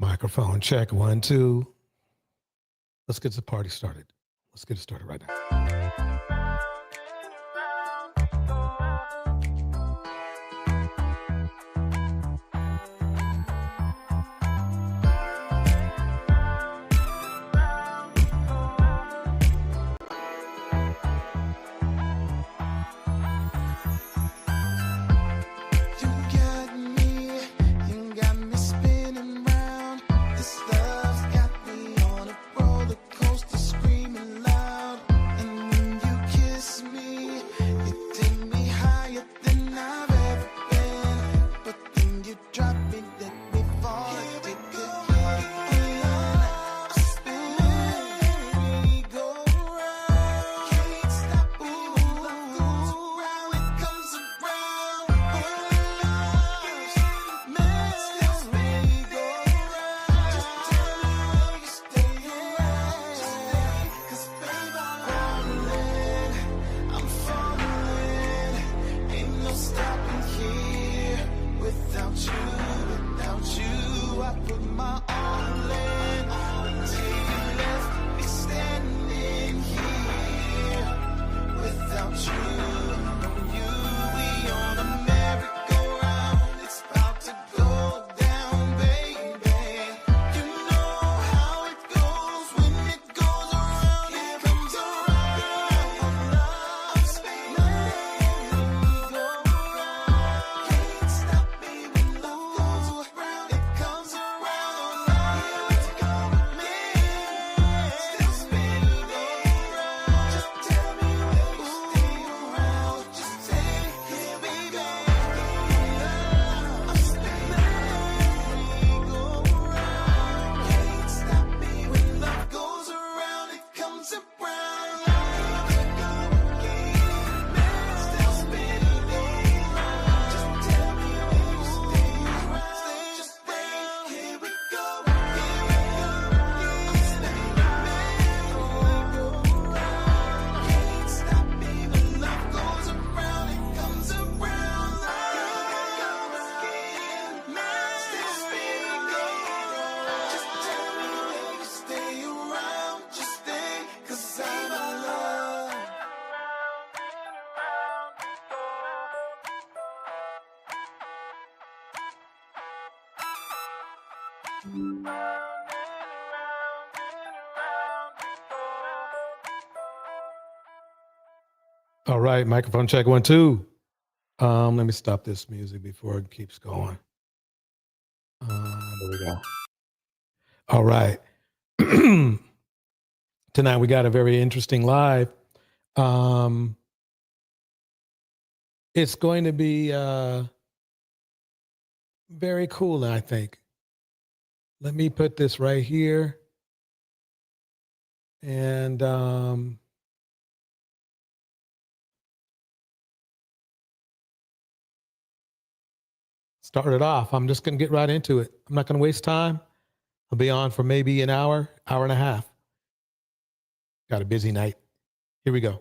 Microphone check, 1, 2. Let's get the party started. Let's get it started right now. All right, microphone check, 1, 2. Let me stop this music before it keeps going. There we go. All right. Tonight we got a very interesting live. It's going to be very cool, I think. Let me put this right here. And start it off. I'm just going to get right into it. I'm not going to waste time. I'll be on for maybe an hour, hour and a half. Got a busy night. Here we go.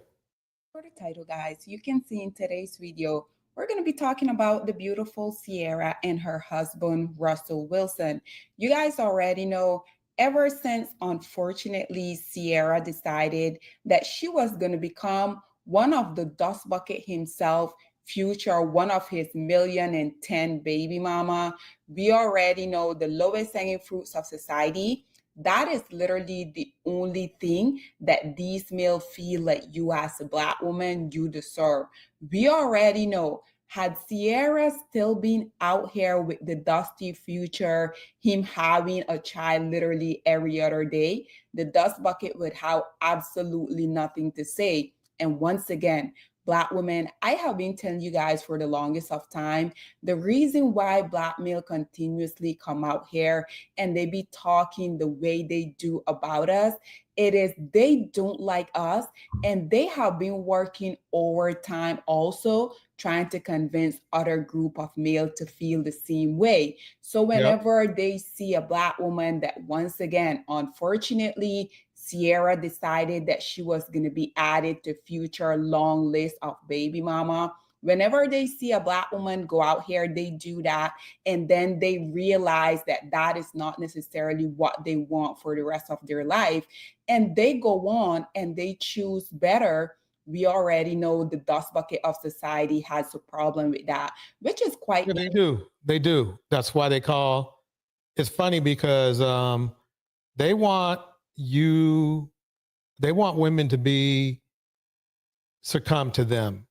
For the title, guys, you can see in today's video, we're going to be talking about the beautiful Ciara and her husband, Russell Wilson. You guys already know, ever since, unfortunately, Ciara decided that she was going to become one of the dust bucket himself, future one of his 1,010,000 baby mama. We already know the lowest hanging fruits of society. That is literally the only thing that these males feel like you as a Black woman, you deserve. We already know, had Ciara still been out here with the dusty future, him having a child literally every other day, the dust bucket would have absolutely nothing to say. And once again, Black women, I have been telling you guys for the longest of time, the reason why Black male continuously come out here and they be talking the way they do about us, it is they don't like us, and they have been working overtime also trying to convince other group of male to feel the same way. So whenever they see a Black woman that, once again, unfortunately, Ciara decided that she was going to be added to future long list of baby mama, Whenever they see a Black woman go out here, they do that. And then they realize that that is not necessarily what they want for the rest of their life. And they go on and they choose better. We already know the dust bucket of society has a problem with that, which is quite. Yeah, they do. They do. That's why they call. It's funny because they want you. They want women to be succumb to them,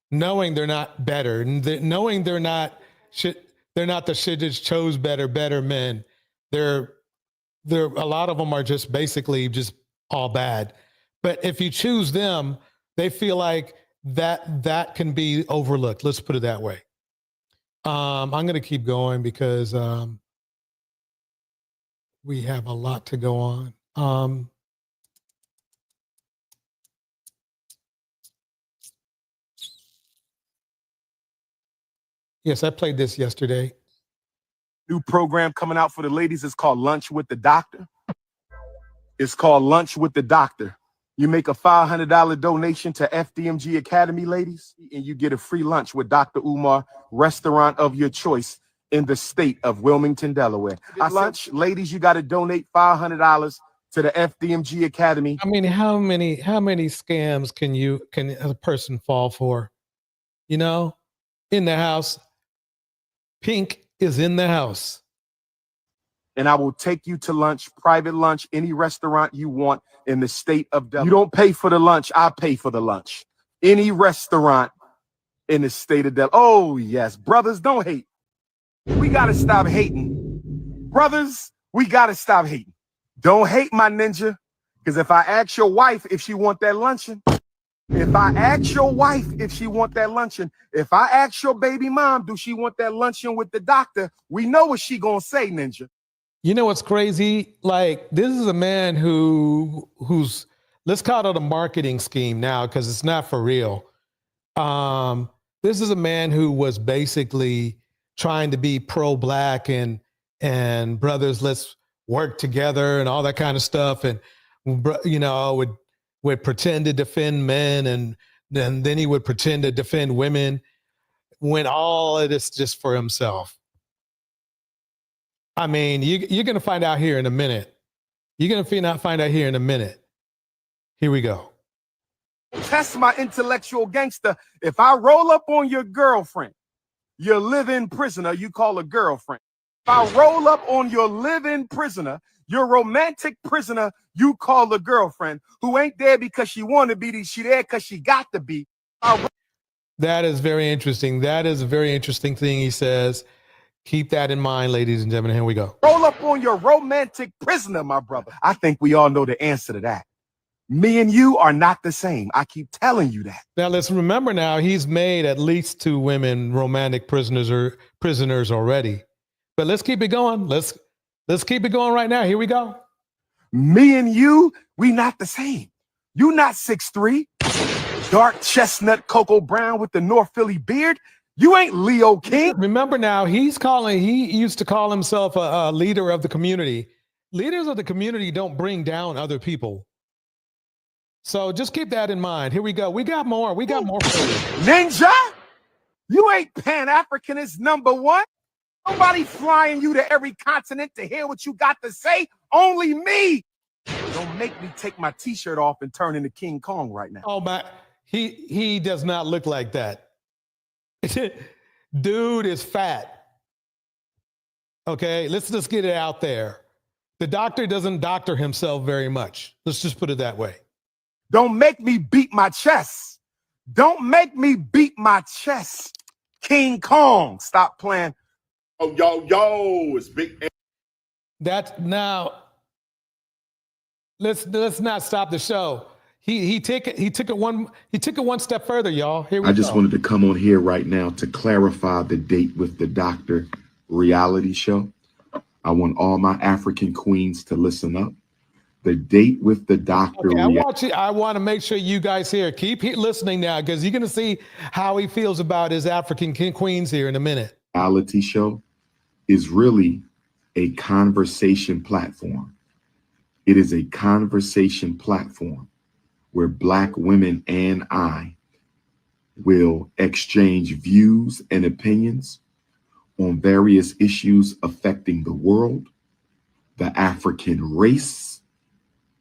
knowing they're not better, knowing they're not shit. They're not the shit that chose better men. They're a lot of them are just basically just all bad. But if you choose them, they feel like that can be overlooked. Let's put it that way. I'm going to keep going because we have a lot to go on. Yes, I played this yesterday. New program coming out for the ladies is called Lunch with the Doctor. It's called Lunch with the Doctor. You make a $500 donation to FDMG Academy, ladies, and you get a free lunch with Dr. Umar, restaurant of your choice in the state of Wilmington, Delaware. Lunch, ladies, you got to donate $500 to the FDMG Academy. I mean, how many scams can a person fall for? You know, in the house, Pink is in the house. And I will take you to lunch, private lunch, any restaurant you want in the state of Delaware. You don't pay for the lunch, I pay for the lunch. Any restaurant in the state of Delaware. Oh, yes. Brothers, don't hate. We got to stop hating. Brothers, we got to stop hating. Don't hate my ninja, because if I ask your wife if she want that luncheon, if I ask your wife if she want that luncheon, if I ask your baby mom, do she want that luncheon with the doctor, we know what she gonna say, ninja. You know what's crazy? Like, this is a man who's, let's call it a marketing scheme now, because it's not for real. This is a man who was basically trying to be pro-Black and brothers, let's work together and all that kind of stuff. And, you know, would pretend to defend men and then he would pretend to defend women when all it is just for himself. I mean, you're going to find out here in a minute. You're going to find out here in a minute. Here we go. Test my intellectual gangster. If I roll up on your girlfriend, your live-in prisoner, you call a girlfriend. If I roll up on your live-in prisoner, your romantic prisoner, you call a girlfriend, who ain't there because she want to be, she there because she got to be. That is very interesting. That is a very interesting thing he says. Keep that in mind, ladies and gentlemen. Here we go. Roll up on your romantic prisoner, my brother. I think we all know the answer to that. Me and you are not the same. I keep telling you that. Now, let's remember now, he's made at least 2 women romantic prisoners already. But let's keep it going. Let's keep it going right now. Here we go. Me and you, we not the same. You not 6'3", dark chestnut cocoa brown with the North Philly beard. You ain't Leo King. Remember now, he used to call himself a leader of the community. Leaders of the community don't bring down other people. So just keep that in mind. Here we go. We got more. We got more for you. Ninja, you ain't Pan-Africanist #1. Nobody flying you to every continent to hear what you got to say. Only me. Don't make me take my t-shirt off and turn into King Kong right now. Oh, my. He does not look like that. Dude is fat. Okay, let's just get it out there. The doctor doesn't doctor himself very much. Let's just put it that way. Don't make me beat my chest. Don't make me beat my chest. King Kong. Stop playing. Oh, yo, it's big. That now. Let's not stop the show. He took it one step further, y'all. Here we go. I just wanted to come on here right now to clarify the Date with the Doctor reality show. I want all my African queens to listen up. The Date with the Doctor. Okay, I want to make sure you guys here keep listening now, because you're going to see how he feels about his African queens here in a minute. Reality show is really a conversation platform. It is a conversation platform where Black women and I will exchange views and opinions on various issues affecting the world, the African race,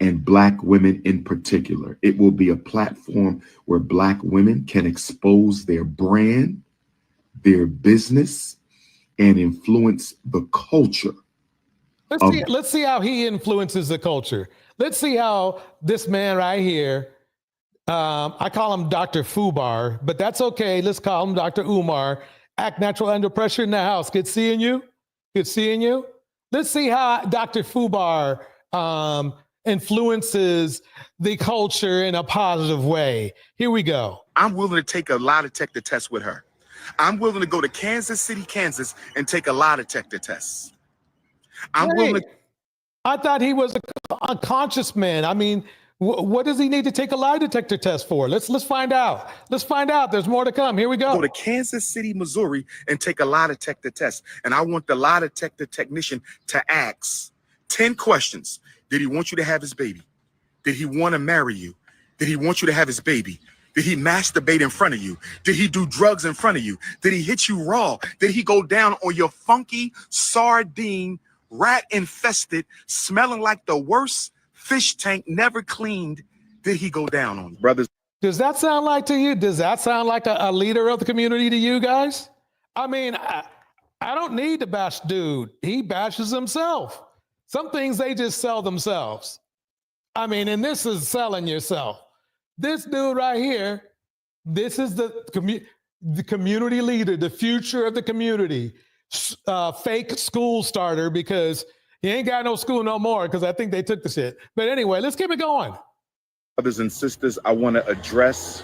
and Black women in particular. It will be a platform where Black women can expose their brand, their business, and influence the culture. Let's see how he influences the culture. Let's see how this man right here, I call him Dr. Fubar, but that's okay. Let's call him Dr. Umar. Act natural under pressure in the house. Good seeing you. Good seeing you. Let's see how Dr. Fubar influences the culture in a positive way. Here we go. I'm willing to take a lie detector test with her. I'm willing to go to Kansas City, Kansas, and take a lie detector test. I thought he was a conscious man. I mean, what does he need to take a lie detector test for? Let's find out. Let's find out. There's more to come. Here we go. Go to Kansas City, Missouri, and take a lie detector test. And I want the lie detector technician to ask 10 questions. Did he want you to have his baby? Did he want to marry you? Did he want you to have his baby? Did he masturbate in front of you? Did he do drugs in front of you? Did he hit you raw? Did he go down on your funky sardine, rat infested, smelling like the worst fish tank never cleaned? Did he go down on you, brothers? Does that sound like to you? Does that sound like a leader of the community to you guys? I mean, I don't need to bash dude. He bashes himself. Some things they just sell themselves. I mean, and this is selling yourself. This dude right here, this is the community leader, the future of the community. Fake school starter, because he ain't got no school no more, because I think they took the shit. But anyway, let's keep it going. Brothers and sisters, I want to address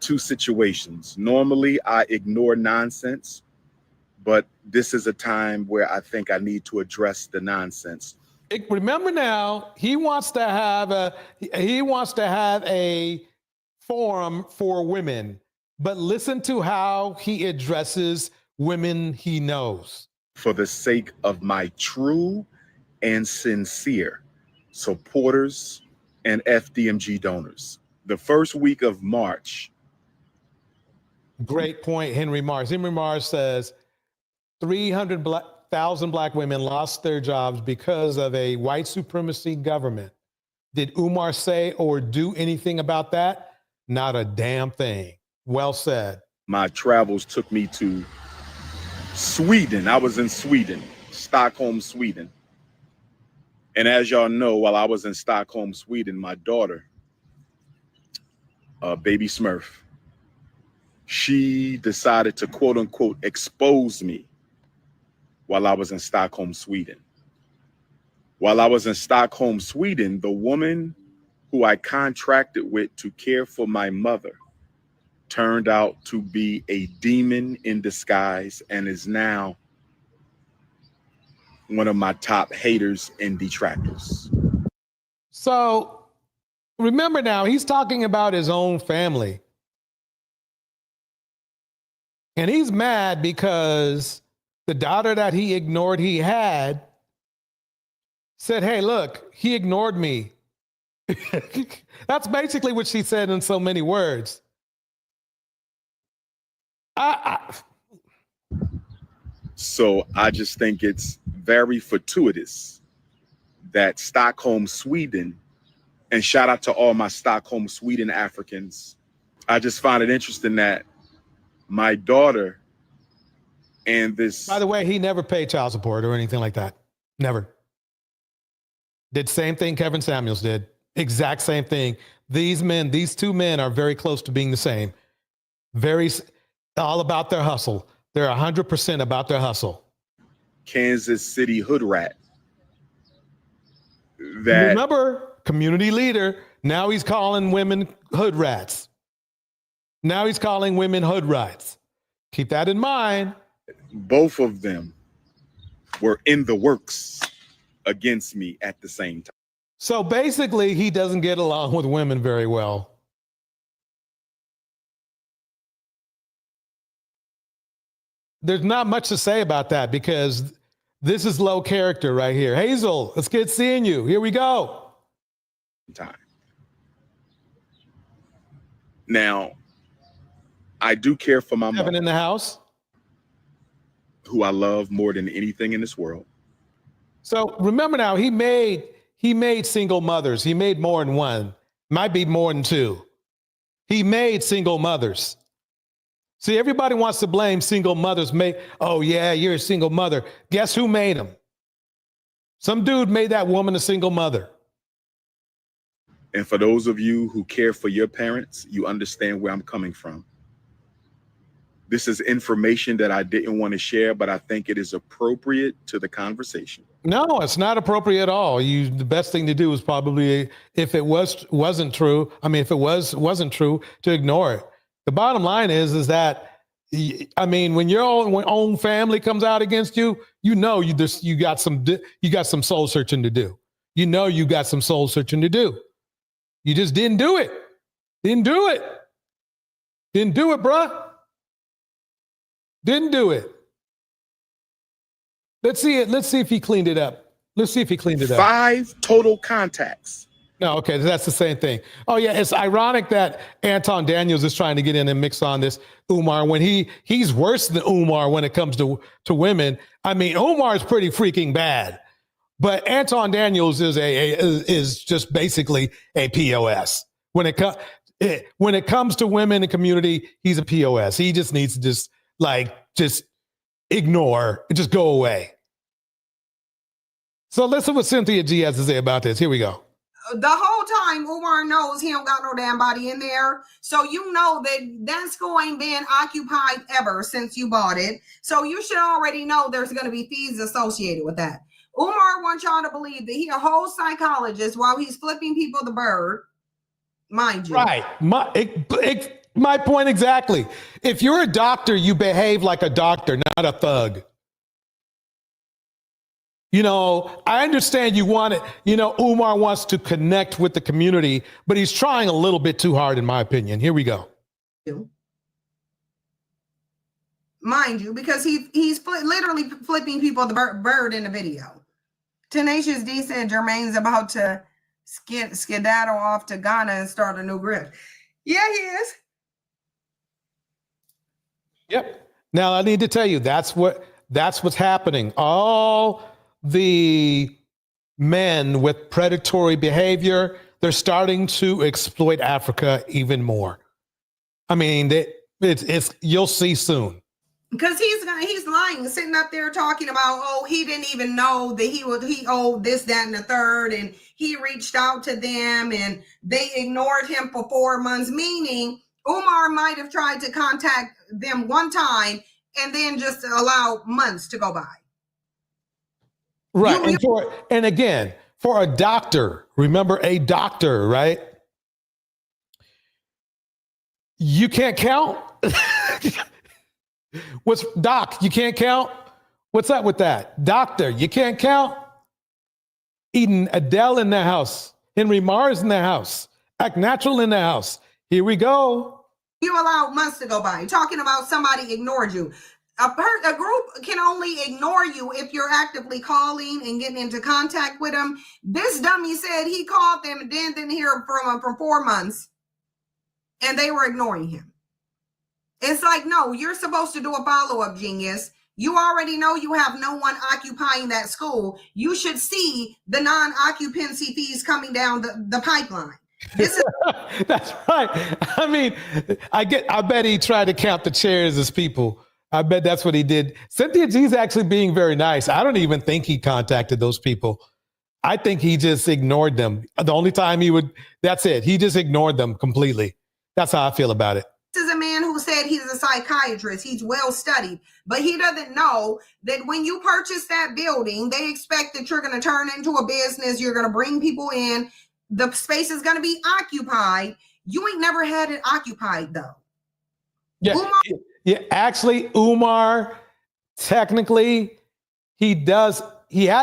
two situations. Normally, I ignore nonsense, but this is a time where I think I need to address the nonsense. Remember now, he wants to have a forum for women, but listen to how he addresses women he knows. For the sake of my true and sincere supporters and FDMG donors. The first week of March. Great point, Henry Mars. Henry Mars says 300,000 Black women lost their jobs because of a white supremacy government. Did Umar say or do anything about that? Not a damn thing. Well said. My travels took me to Sweden. I was in Sweden, Stockholm, Sweden. And as y'all know, while I was in Stockholm, Sweden, my daughter, baby Smurf, she decided to quote unquote expose me while I was in Stockholm, Sweden. While I was in Stockholm, Sweden, the woman who I contracted with to care for my mother turned out to be a demon in disguise and is now one of my top haters and detractors. So remember now, he's talking about his own family. And he's mad because the daughter that he ignored he had said, hey, look, he ignored me. That's basically what she said in so many words. So I just think it's very fortuitous that Stockholm, Sweden, and shout out to all my Stockholm, Sweden Africans. I just find it interesting that my daughter and this... By the way, he never paid child support or anything like that. Never. Did same thing Kevin Samuels did. Exact same thing. These two men are very close to being the same. Very, all about their hustle. They're 100% about their hustle. Kansas City hood rat. That, remember, community leader. Now he's calling women hood rats. Now he's calling women hood rats. Keep that in mind. Both of them were in the works against me at the same time. So basically, he doesn't get along with women very well. There's not much to say about that because this is low character right here. Hazel, it's good seeing you. Here we go. Time. Now, I do care for my Heaven mother, in the house. who I love more than anything in this world. So remember now, he made single mothers. He made more than one. Might be more than two. He made single mothers. See, everybody wants to blame single mothers. Oh yeah, you're a single mother. Guess who made them? Some dude made that woman a single mother. And for those of you who care for your parents, you understand where I'm coming from. This is information that I didn't want to share, but I think it is appropriate to the conversation. No, it's not appropriate at all. The best thing to do is probably, if it wasn't true, wasn't true, to ignore it. The bottom line is that, I mean, when your own family comes out against you, you know you got some soul searching to do. You know you got some soul searching to do. You just didn't do it. Didn't do it, bruh. Didn't do it. Let's see it. Let's see if he cleaned it up. 5 total contacts. No, okay, that's the same thing. Oh yeah, it's ironic that Anton Daniels is trying to get in and mix on this Umar when he's worse than Umar when it comes to women. I mean, Umar is pretty freaking bad, but Anton Daniels is just basically a POS when it comes to women and community. He's a POS. He just needs to just ignore and just go away. So listen what Cynthia G has to say about this. Here we go. The whole time Umar knows he don't got no damn body in there. So you know that school ain't been occupied ever since you bought it. So you should already know there's going to be fees associated with that. Umar wants y'all to believe that he a whole psychologist while he's flipping people the bird. Mind you. Right. My point exactly. If you're a doctor, you behave like a doctor, not a thug. You know, I understand you want it. You know, Umar wants to connect with the community, but he's trying a little bit too hard, in my opinion. Here we go. Mind you, because he's literally flipping people the bird in the video. Tenacious D said Jermaine's about to skedaddle off to Ghana and start a new grip. Yeah, he is. Yep. Now I need to tell you, that's what's happening. All the men with predatory behavior, they're starting to exploit Africa even more. I mean, you'll see soon. Because he's lying, sitting up there talking about, oh, he didn't even know that he owed this, that, and the third, and he reached out to them and they ignored him for 4 months, meaning Umar might have tried to contact them one time and then just allow months to go by. Right. And again, for a doctor, remember a doctor, right? You can't count. Doc, you can't count? What's up with that? Doctor, you can't count? Eden Adele in the house. Henry Mars in the house. Act Natural in the house. Here we go. You allowed months to go by. You're talking about somebody ignored you. A group can only ignore you if you're actively calling and getting into contact with them. This dummy said he called them and then didn't hear from them for 4 months, and they were ignoring him. It's like, no, you're supposed to do a follow-up, genius. You already know you have no one occupying that school. You should see the non-occupancy fees coming down the pipeline. This is That's right. I mean, I bet he tried to count the chairs as people. I bet that's what he did. Cynthia G's actually being very nice. I don't even think he contacted those people. I think he just ignored them. The only time that's it. He just ignored them completely. That's how I feel about it. This is a man who said he's a psychiatrist. He's well studied, but he doesn't know that when you purchase that building, they expect that you're going to turn into a business. You're going to bring people in. The space is going to be occupied. You ain't never had it occupied though. Yeah. Actually, Umar, technically, he has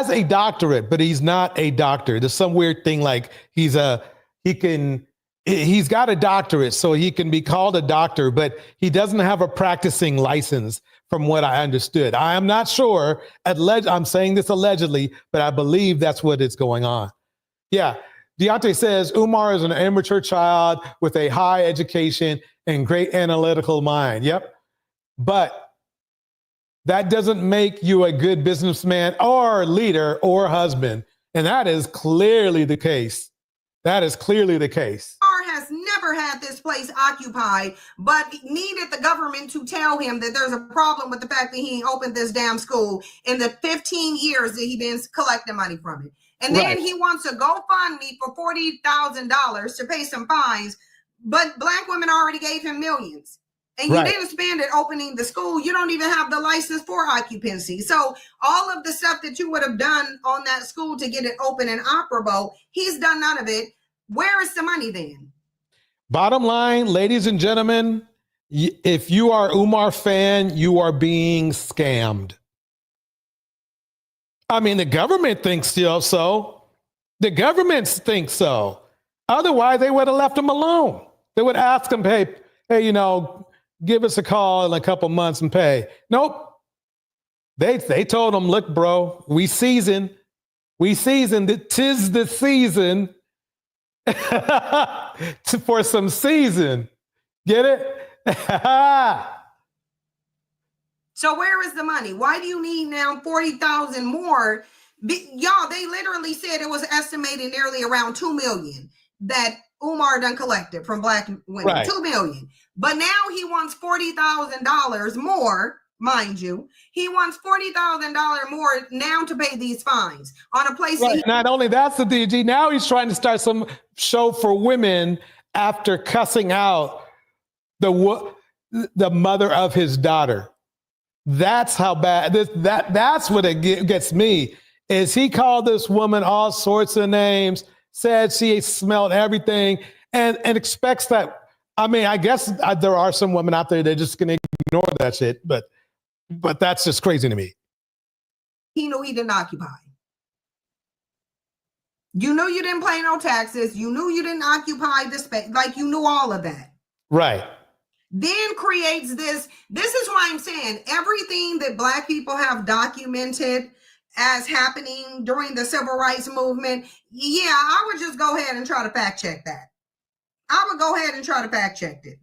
a doctorate, but he's not a doctor. There's some weird thing like he's got a doctorate, so he can be called a doctor, but he doesn't have a practicing license from what I understood. I am not sure. I'm saying this allegedly, but I believe that's what is going on. Yeah. Deontay says Umar is an immature child with a high education and great analytical mind. Yep. But that doesn't make you a good businessman or leader or husband. And that is clearly the case. That is clearly the case. Has never had this place occupied, but needed the government to tell him that there's a problem with the fact that he opened this damn school in the 15 years that he's been collecting money from it. And then he wants a GoFundMe for $40,000 to pay some fines, but Black women already gave him millions. And you didn't spend it opening the school. You don't even have the license for occupancy. So all of the stuff that you would have done on that school to get it open and operable, he's done none of it. Where is the money then? Bottom line, ladies and gentlemen, if you are Umar fan, you are being scammed. I mean, the government thinks so. The government thinks so. Otherwise, they would have left him alone. They would ask him, hey, you know, give us a call in a couple months and pay. Nope. They told him, look, bro, we seasoned. Tis the season for some season. Get it? So where is the money? Why do you need now 40,000 more? Y'all, they literally said it was estimated nearly around 2 million that Umar done collected from Black women. 2 million. But now he wants $40,000 more, mind you. He wants $40,000 more now to pay these fines on a place. Not only that's the DG, now he's trying to start some show for women after cussing out the mother of his daughter. That's how bad that's what it gets me. Is he called this woman all sorts of names, said she smelled everything, and expects that. I mean, I guess there are some women out there that are just going to ignore that shit, but that's just crazy to me. He knew he didn't occupy. You knew you didn't pay no taxes. You knew you didn't occupy the space. Like, you knew all of that. Right. Then creates this. This is why I'm saying everything that Black people have documented as happening during the civil rights movement. Yeah, I would just go ahead and try to fact check that. I would go ahead and try to fact check it.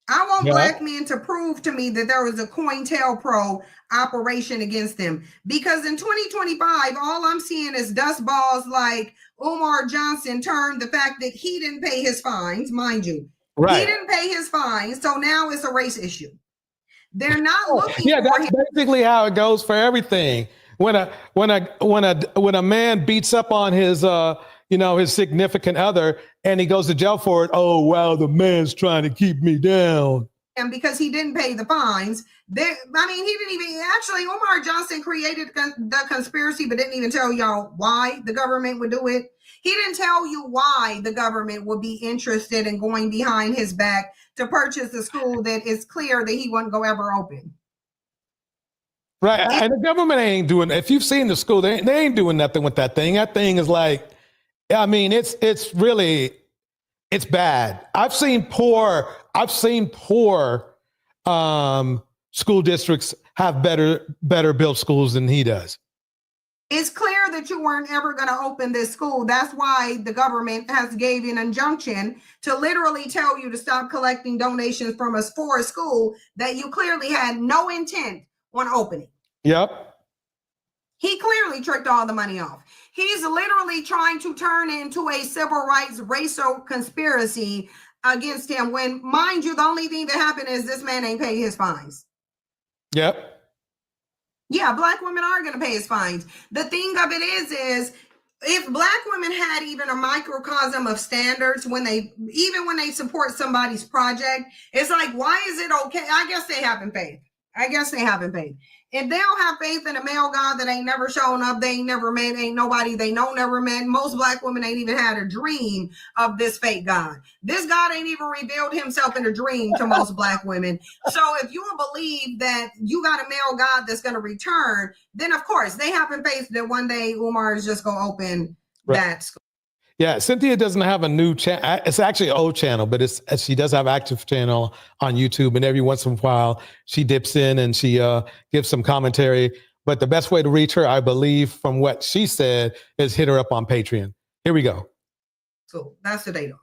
I want Black men to prove to me that there was a COINTELPRO operation against them. Because in 2025, all I'm seeing is dust balls like Umar Johnson turned the fact that he didn't pay his fines, mind you. He didn't pay his fines, so now it's a race issue. They're not looking for that's him. basically how it goes for everything. When a man beats up on his his significant other and he goes to jail for it, oh well, the man's trying to keep me down. And because he didn't pay the fines, he didn't even actually. Umar Johnson created the conspiracy, but didn't even tell y'all why the government would do it. He didn't tell you why the government would be interested in going behind his back to purchase a school that is clear that he wouldn't go ever open. Right. And the government ain't doing, if you've seen the school, they ain't doing nothing with that thing. That thing is like, I mean, it's bad. I've seen poor school districts have better built schools than he does. It's clear that you weren't ever going to open this school. That's why the government has gave an injunction to literally tell you to stop collecting donations from us for a school that you clearly had no intent on opening. Yep. He clearly tricked all the money off. He's literally trying to turn into a civil rights racial conspiracy against him when, mind you, the only thing that happened is this man ain't paid his fines. Yep. Yeah, Black women are going to pay his fines. The thing of it is if Black women had even a microcosm of standards when they support somebody's project, it's like, why is it okay? I guess they haven't paid. If they don't have faith in a male God that ain't never shown up, they ain't never met, ain't nobody they know never met. Most Black women ain't even had a dream of this fake God. This God ain't even revealed himself in a dream to most Black women. So if you believe that you got a male God that's going to return, then of course they haven't faith that one day Umar is just going to open that school. Yeah, Cynthia doesn't have a new channel. It's actually an old channel, but she does have an active channel on YouTube. And every once in a while, she dips in and she gives some commentary. But the best way to reach her, I believe, from what she said, is hit her up on Patreon. Here we go. So that's the date.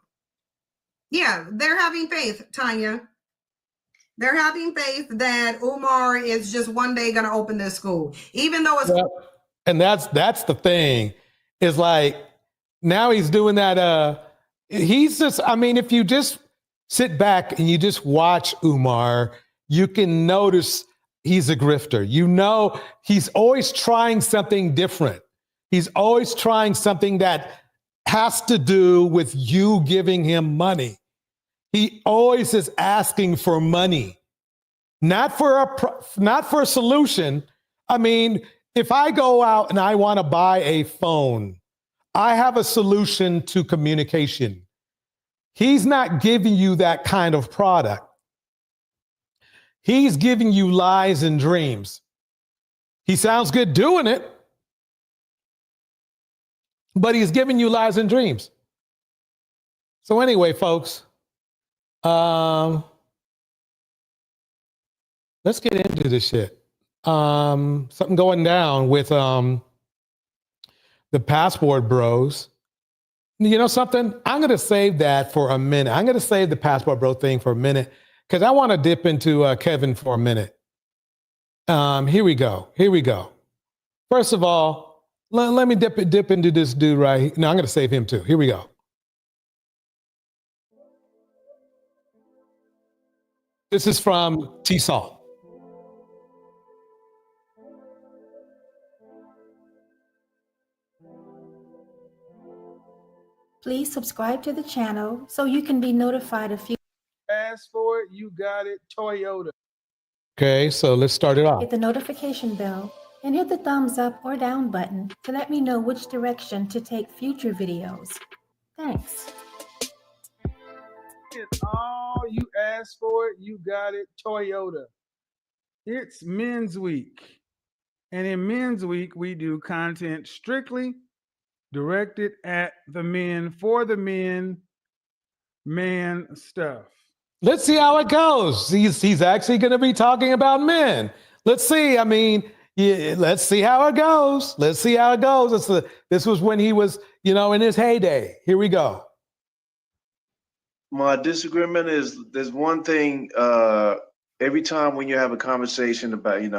Yeah, they're having faith, Tanya. They're having faith that Umar is just one day going to open this school, even though it's. Well, and that's the thing, is like now he's doing that. He's just, I mean, if you just sit back and you just watch Umar, you can notice he's a grifter. You know, he's always trying something different. He's always trying something that has to do with you giving him money. He always is asking for money, not for a solution. I mean, if I go out and I want to buy a phone, I have a solution to communication. He's not giving you that kind of product. He's giving you lies and dreams. He sounds good doing it, but he's giving you lies and dreams. So anyway, folks, let's get into this shit. Something going down with the passport bros. You know something? I'm going to save that for a minute. I'm going to save the passport bro thing for a minute because I want to dip into Kevin for a minute. Here we go. First of all, let me dip into this dude right here. No, I'm going to save him too. Here we go. This is from T-Salt. Please subscribe to the channel so you can be notified of future. Ask for it, you got it, Toyota. Okay, so let's start it off. Hit the notification bell and hit the thumbs up or down button to let me know which direction to take future videos. Thanks. It's all you asked for it, you got it, Toyota. It's Men's Week. And in Men's Week, we do content strictly directed at the men, for the men, man stuff. Let's see how it goes. He's actually going to be talking about men. Let's see. I mean, yeah, let's see how it goes. This was when he was, in his heyday. Here we go. My disagreement is there's one thing. Every time when you have a conversation about with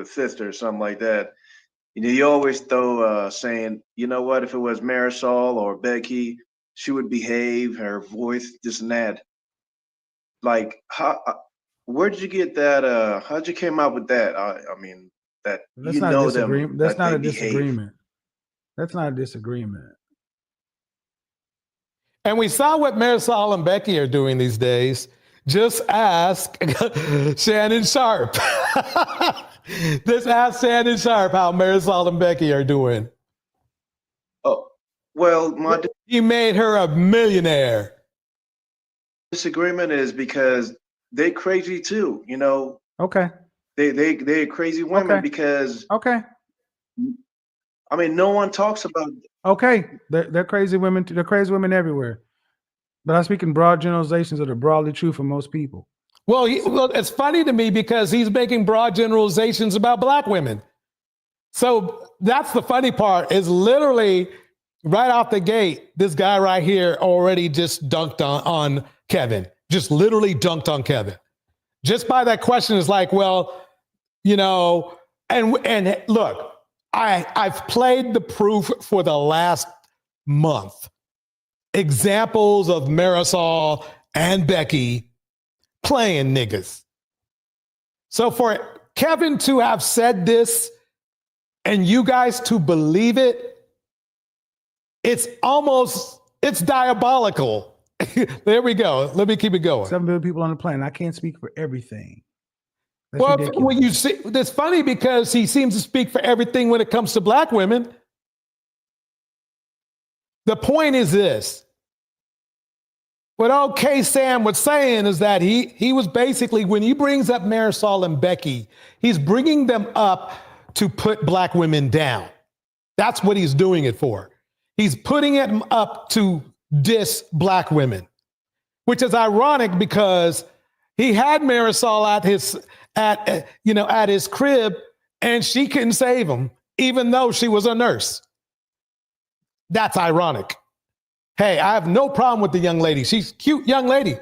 a sister or something like that, you always throw saying, you know what, if it was Marisol or Becky, she would behave, her voice, this and that. Like, where'd you get that? How'd you came up with that? I mean, that That's you not know a disagreement. them. That's that not a they behave. disagreement. That's not a disagreement. And we saw what Marisol and Becky are doing these days. Just ask Shannon Sharp. Just ask Shannon Sharp how Marisol and Becky are doing. Oh, well, my He made her a millionaire. disagreement is because they crazy too. Okay. They're crazy women Okay. because Okay. I mean, no one talks about. Okay. They're crazy women. They're crazy women everywhere. But I speak in broad generalizations that are broadly true for most people. Well, it's funny to me because he's making broad generalizations about black women. So that's the funny part, is literally right off the gate, this guy right here already just dunked on Kevin, just literally dunked on Kevin. Just by that question is like, well, and look, I've played the proof for the last month. Examples of Marisol and Becky playing niggas. So for Kevin to have said this and you guys to believe it, it's diabolical. There we go. Let me keep it going. 7 billion people on the planet. I can't speak for everything. That's Well, ridiculous. when you see, it's funny because he seems to speak for everything when it comes to black women. The point is this. What OK Sam was saying is that he was basically, when he brings up Marisol and Becky, he's bringing them up to put black women down. That's what he's doing it for. He's putting it up to diss black women, which is ironic because he had Marisol at his crib and she couldn't save him, even though she was a nurse. That's ironic. Hey, I have no problem with the young lady. She's a cute young lady.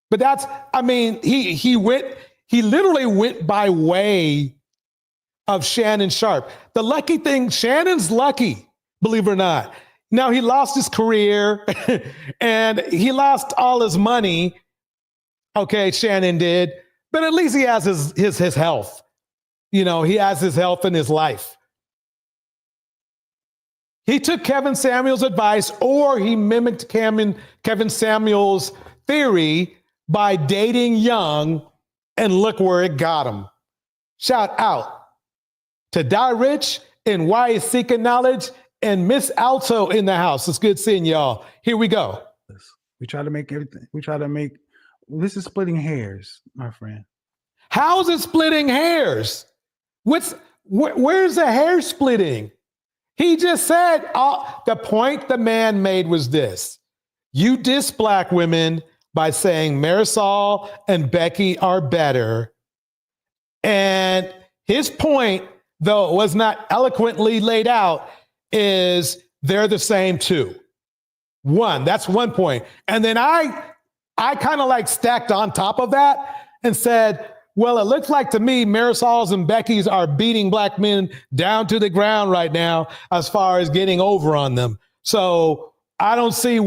But that's, I mean, he literally went by way of Shannon Sharpe. The lucky thing, Shannon's lucky, believe it or not. Now he lost his career and he lost all his money. Okay, Shannon did, but at least he has his health. You know, he has his health in his life. He took Kevin Samuels' advice, or he mimicked Kevin Samuels' theory by dating young, and look where it got him. Shout out to Die Rich and Why Is Seeking Knowledge and Miss Alto in the house. It's good seeing y'all. Here we go. We try to make everything. This is splitting hairs, my friend. How is it splitting hairs? Where's the hair splitting? He just said, the point the man made was this. You diss black women by saying Marisol and Becky are better. And his point, though it was not eloquently laid out, is they're the same too. That's one point. And then I kind of like stacked on top of that and said, well, it looks like to me Marisol's and Becky's are beating black men down to the ground right now as far as getting over on them. So I don't see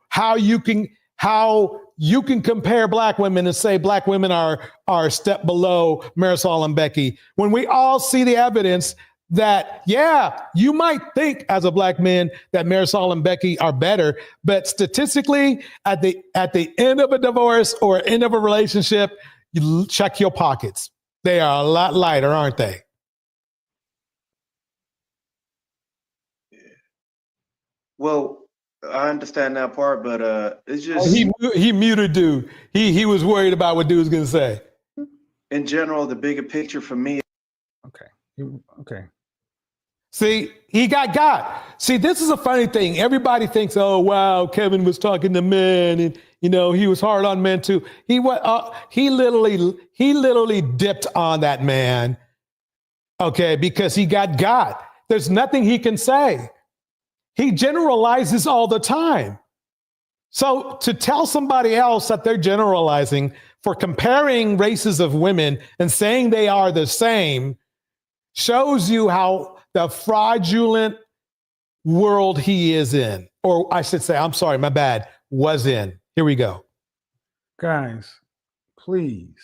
how you can compare black women and say black women are a step below Marisol and Becky when we all see the evidence that, yeah, you might think as a black man that Marisol and Becky are better, but statistically at the end of a divorce or end of a relationship, you check your pockets. They are a lot lighter, aren't they? Well, I understand that part, but it's just he muted dude. He was worried about what dude was gonna say. In general, the bigger picture for me. Okay. See, he got. See, this is a funny thing. Everybody thinks, oh, wow, Kevin was talking to men and, you know, he was hard on men too. He literally dipped on that man, okay, because he got. There's nothing he can say. He generalizes all the time. So to tell somebody else that they're generalizing for comparing races of women and saying they are the same shows you how the fraudulent world he is in, or I should say, I'm sorry, my bad, was in. Here we go. Guys, please,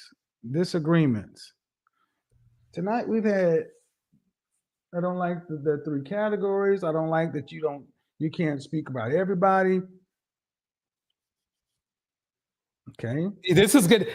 disagreements. Tonight we've had, I don't like the three categories. I don't like that you can't speak about everybody. Okay. This is good.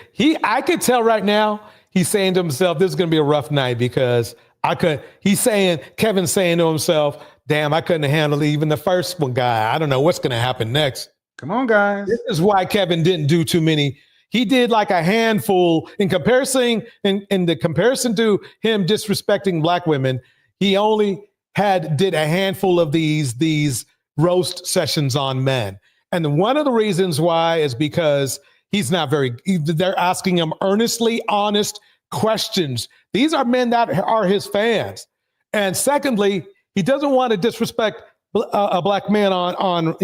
I could tell right now, he's saying to himself, this is going to be a rough night because Kevin's saying to himself, damn, I couldn't handle even the first one guy. I don't know what's going to happen next. Come on, guys. This is why Kevin didn't do too many. He did like a handful in the comparison to him disrespecting black women. He only did a handful of these roast sessions on men. And one of the reasons why is because they're asking him earnestly honest questions. These are men that are his fans. And secondly, he doesn't want to disrespect a black man on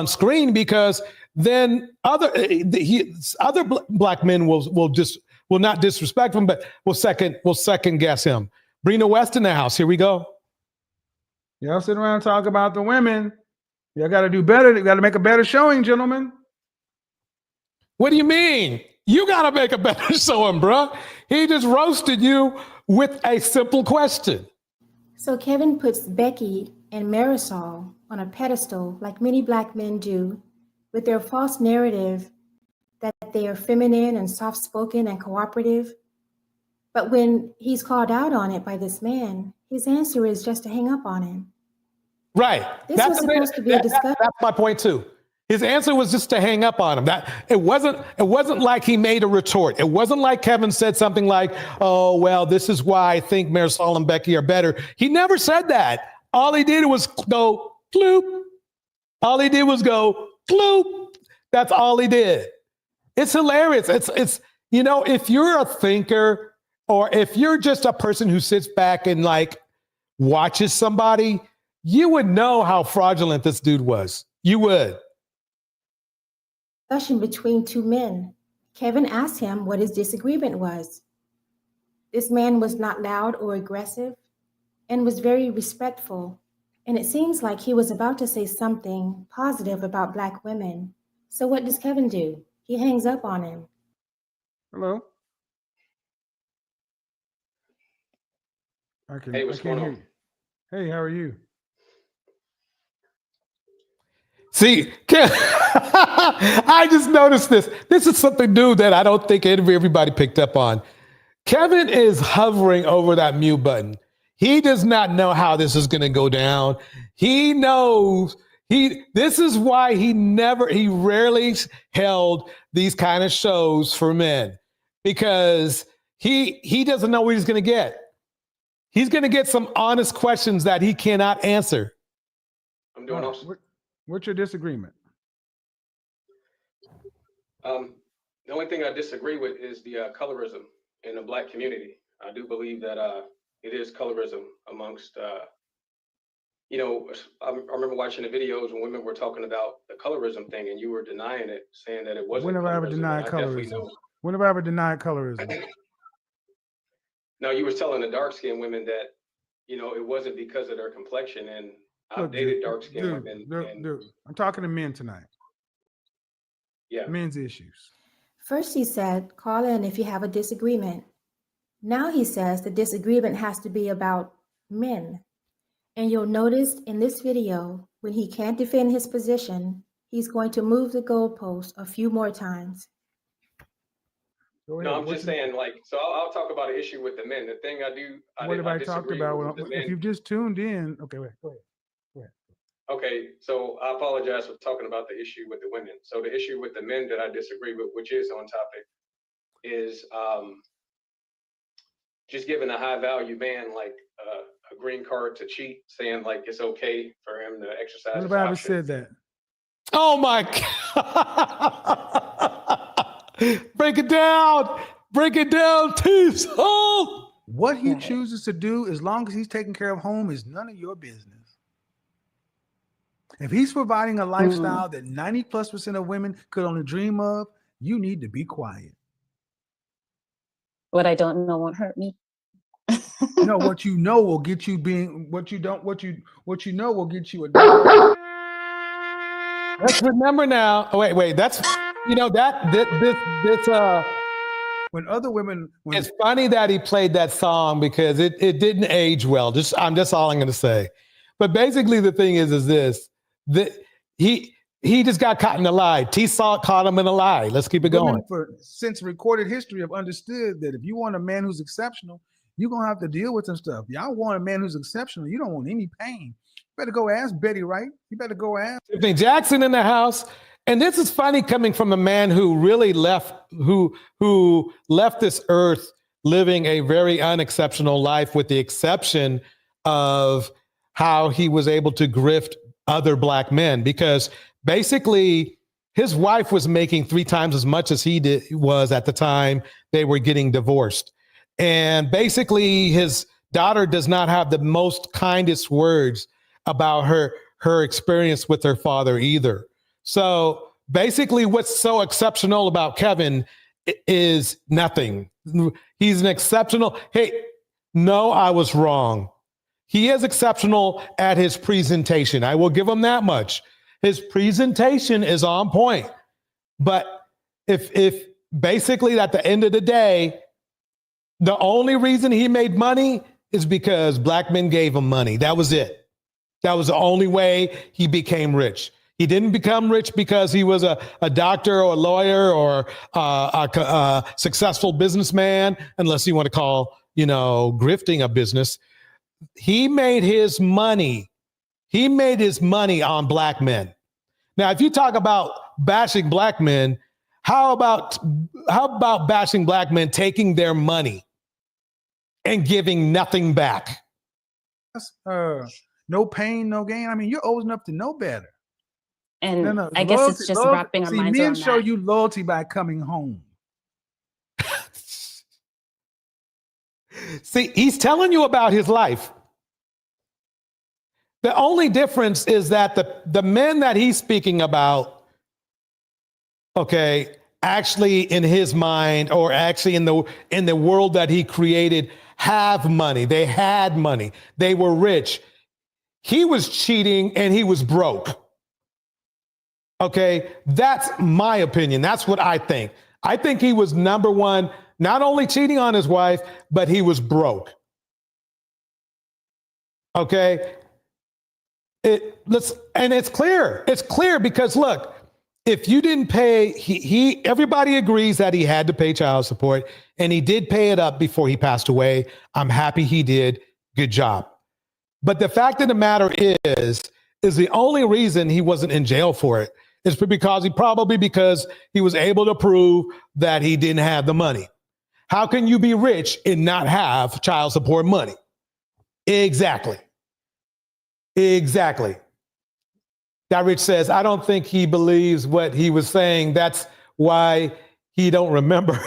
screen because then other black men will not disrespect him, but will second guess him. Brina West in the house. Here we go. Y'all sit around and talk about the women. Y'all got to do better. You got to make a better showing, gentlemen. What do you mean? You got to make a better showing, bro. He just roasted you with a simple question. So Kevin puts Becky and Marisol on a pedestal like many black men do with their false narrative that they are feminine and soft-spoken and cooperative. But when he's called out on it by this man, his answer is just to hang up on him. Right. This was supposed to be a discussion. That's my point too. His answer was just to hang up on him. That it wasn't like he made a retort. It wasn't like Kevin said something like, "Oh, well, this is why I think Marisol and Becky are better." He never said that. All he did was go bloop. All he did was go bloop. That's all he did. It's hilarious. It's if you're a thinker or if you're just a person who sits back and like watches somebody, you would know how fraudulent this dude was. You would. Discussion between two men. Kevin asked him what his disagreement was. This man was not loud or aggressive and was very respectful. And it seems like he was about to say something positive about Black women. So what does Kevin do? He hangs up on him. Hello. Hey, what's going on? Hey, how are you? See, I just noticed this. This is something new that I don't think everybody picked up on. Kevin is hovering over that mute button. He does not know how this is going to go down. He knows this is why he rarely held these kind of shows for men, because he doesn't know what he's going to get. He's going to get some honest questions that he cannot answer. I'm doing awesome. What's your disagreement? The only thing I disagree with is the colorism in the Black community. I do believe that it is colorism amongst, you know, I remember watching the videos when women were talking about the colorism thing, and you were denying it, saying that it wasn't. When have I ever denied colorism? When have I ever denied colorism? No, you were telling the dark-skinned women that, you know, it wasn't because of their complexion, and I've dated dark-skinned women. Dude, I'm talking to men tonight. Yeah. Men's issues. First he said, call in if you have a disagreement. Now he says the disagreement has to be about men. And you'll notice in this video, when he can't defend his position, he's going to move the goalpost a few more times. No, I'm just saying, like, so I'll talk about an issue with the men. The thing what have I talked about? If you've just tuned in, okay, wait, go ahead. Okay, so I apologize for talking about the issue with the women. So the issue with the men that I disagree with, which is on topic, is just giving a high value man like a green card to cheat, saying like it's okay for him to exercise. When have I ever said that? Oh my God. Break it down, Tease. Oh. What he chooses to do, as long as he's taking care of home, is none of your business. If he's providing a lifestyle that 90+% of women could only dream of, you need to be quiet. What I don't know won't hurt me. No, what you know will get you being what you know will get you a. Let's remember now. Oh, wait. That's this when other women. It's funny that he played that song because it didn't age well. That's all I'm going to say. But basically, the thing is this: that he just got caught in a lie. T-Saw caught him in a lie. Let's keep it going. Since recorded history have understood that if you want a man who's exceptional, you're gonna have to deal with some stuff. Y'all want a man who's exceptional. You don't want any pain. You better go ask Betty Wright. You better go ask Tiffany Jackson in the house. And this is funny coming from a man who really left this earth living a very unexceptional life, with the exception of how he was able to grift other Black men, because basically his wife was making 3 times as much as he was at the time they were getting divorced. And basically his daughter does not have the most kindest words about her experience with her father either. So basically what's so exceptional about Kevin is nothing. He's an exceptional. Hey, no, I was wrong. He is exceptional at his presentation. I will give him that much. His presentation is on point. But if basically at the end of the day, the only reason he made money is because Black men gave him money. That was it. That was the only way he became rich. He didn't become rich because he was a doctor or a lawyer or a successful businessman, unless you want to call, grifting a business. He made his money. He made his money on Black men. Now, if you talk about bashing Black men, how about bashing Black men taking their money and giving nothing back? No pain, no gain. I mean, you're old enough to know better. And I guess it's just wrapping our minds around men show you loyalty by coming home. See, he's telling you about his life. The only difference is that the men that he's speaking about, okay, actually in his mind or actually in the world that he created have money. They had money. They were rich. He was cheating and he was broke. Okay, that's my opinion. That's what I think. I think he was number one, not only cheating on his wife, but he was broke. Okay. And it's clear. It's clear because look, if you didn't pay, everybody agrees that he had to pay child support, and he did pay it up before he passed away. I'm happy he did. Good job. But the fact of the matter is the only reason he wasn't in jail for it is because he was able to prove that he didn't have the money. How can you be rich and not have child support money? Exactly. That Rich says, I don't think he believes what he was saying. That's why he don't remember.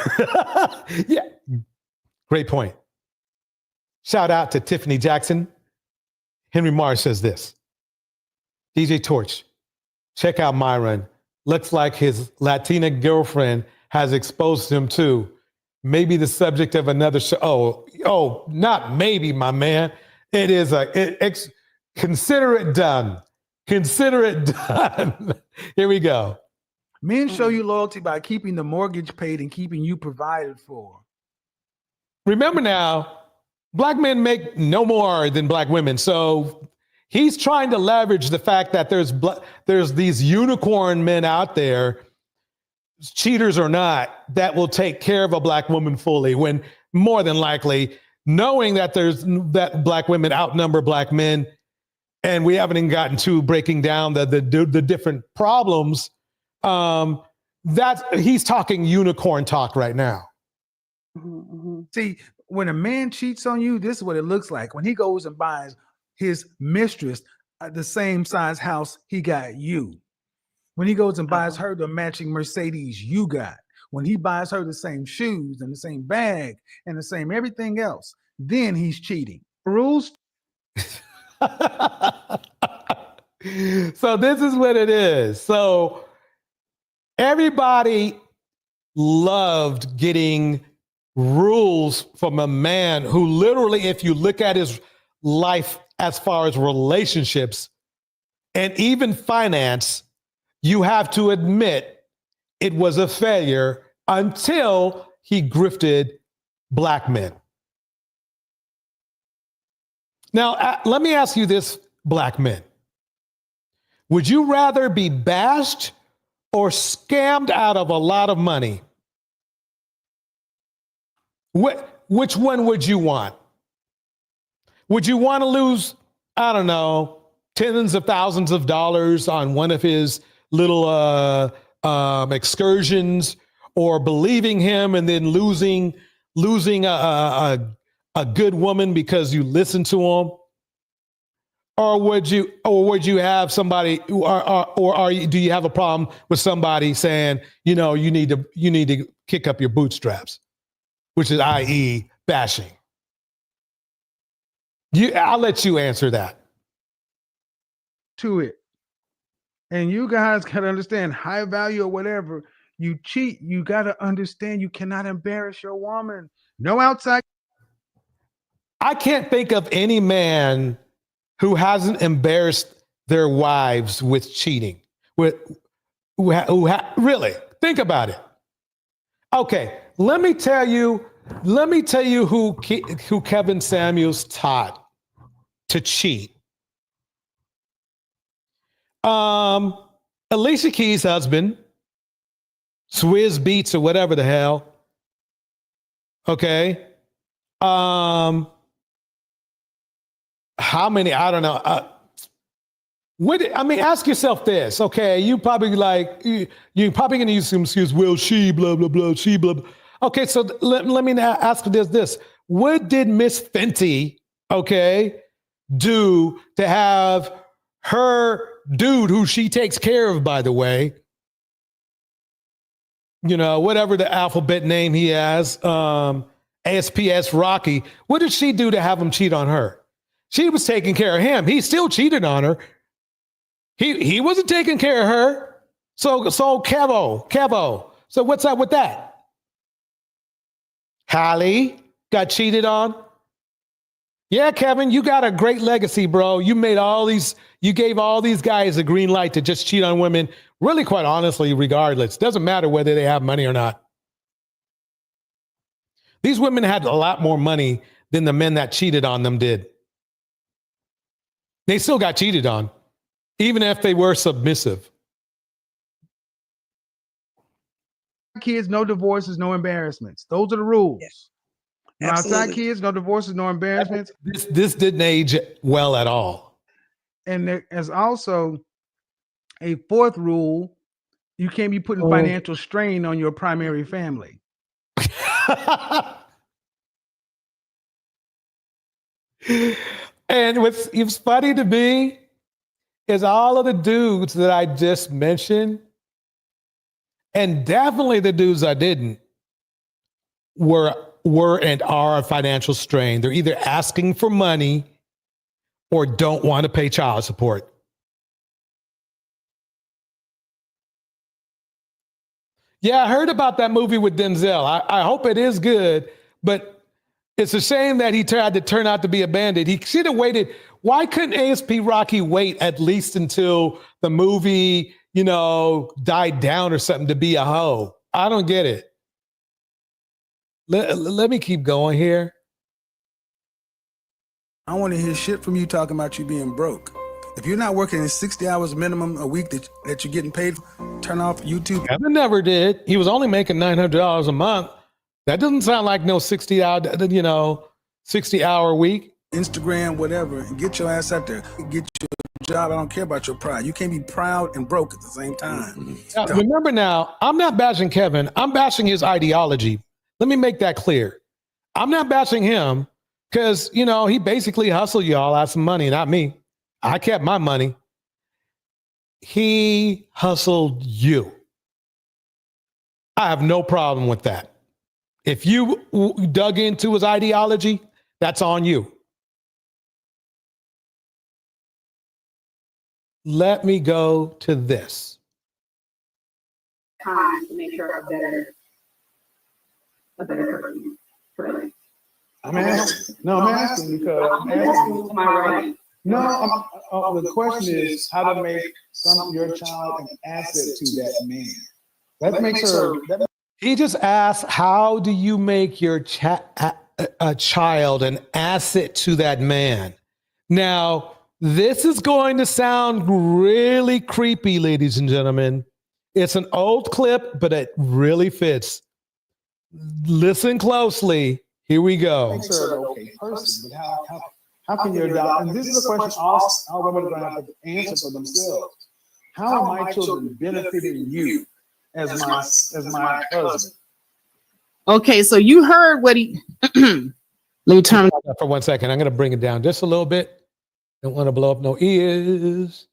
Yeah, great point. Shout out to Tiffany Jackson. Henry Mars says this. DJ Torch, check out Myron. Looks like his Latina girlfriend has exposed him too. Maybe the subject of another show. Oh, not maybe, my man. It is consider it done. Consider it done. Here we go. Men show you loyalty by keeping the mortgage paid and keeping you provided for. Remember now, black men make no more than black women. So he's trying to leverage the fact that there's these unicorn men out there, cheaters or not, that will take care of a black woman fully, when more than likely, knowing that that black women outnumber black men. And we haven't even gotten to breaking down the different problems. He's talking unicorn talk right now. See, when a man cheats on you, this is what it looks like. When he goes and buys his mistress the same size house he got you. When he goes and buys her the matching Mercedes you got. When he buys her the same shoes and the same bag and the same everything else, then he's cheating. Rules. So this is what it is. So everybody loved getting rules from a man who literally, if you look at his life as far as relationships and even finance, you have to admit it was a failure until he grifted black men. Now, let me ask you this, black men. Would you rather be bashed or scammed out of a lot of money? Which one would you want? Would you want to lose, I don't know, tens of thousands of dollars on one of his little excursions, or believing him and then losing a good woman because you listened to him? Or would you have somebody, do you have a problem with somebody saying, you need to kick up your bootstraps, which is i.e. bashing? I'll let you answer that. To it. And you guys can understand high value or whatever. You cheat, you got to understand you cannot embarrass your woman. No outside. I can't think of any man who hasn't embarrassed their wives with cheating. Really, think about it. Okay, let me tell you who Kevin Samuels taught to cheat. Alicia Keys' husband, Swizz Beats or whatever the hell. Okay. How many? I don't know. Ask yourself this. Okay, you probably you're probably going to use some excuse. Well, she blah blah blah. She blah blah. Okay, so let me now ask this. What did Miss Fenty, do to have her dude, who she takes care of, by the way, whatever the alphabet name he has, ASPS Rocky, what did she do to have him cheat on her? She was taking care of him. He still cheated on her. He wasn't taking care of her. So Kevo. So what's up with that? Hallie got cheated on. Yeah, Kevin, you got a great legacy, bro. You gave all these guys a green light to just cheat on women. Really, quite honestly, regardless. Doesn't matter whether they have money or not. These women had a lot more money than the men that cheated on them did. They still got cheated on, even if they were submissive. Kids, no divorces, no embarrassments. Those are the rules. Yeah, Outside kids, no divorces, no embarrassments. This didn't age well at all. And there is also a fourth rule: you can't be putting financial strain on your primary family. And what's funny to me is all of the dudes that I just mentioned, and definitely the dudes I didn't, were and are a financial strain. They're either asking for money or don't want to pay child support. Yeah, I heard about that movie with Denzel. I hope it is good, but it's a shame that he tried to turn out to be a bandit. He should have waited. Why couldn't ASP Rocky wait at least until the movie, died down or something to be a hoe? I don't get it. Let me keep going here. I want to hear shit from you talking about you being broke. If you're not working in 60 hours minimum a week that you're getting paid, turn off YouTube. Kevin never did. He was only making $900 a month. That doesn't sound like no 60-hour week. Instagram, whatever, and get your ass out there. Get your job. I don't care about your pride. You can't be proud and broke at the same time. Now, remember now, I'm not bashing Kevin. I'm bashing his ideology. Let me make that clear. I'm not bashing him because, he basically hustled y'all out some money, not me. I kept my money. He hustled you. I have no problem with that. If you dug into his ideology, that's on you. Let me go to this. Time to make her a better person. Really. I'm asking because Am I right? No, the question is how to make your child an asset to that man. That makes her. He just asked, how do you make your a child an asset to that man? Now, this is going to sound really creepy, ladies and gentlemen. It's an old clip, but it really fits. Listen closely. Here we go. Makes her an okay person, but how can you adopt? And this is a question all women are going to have to answer for themselves. How are my children benefiting you as my husband? Okay, so you heard what he. Let me turn for 1 second. I'm going to bring it down just a little bit. Don't want to blow up no ears.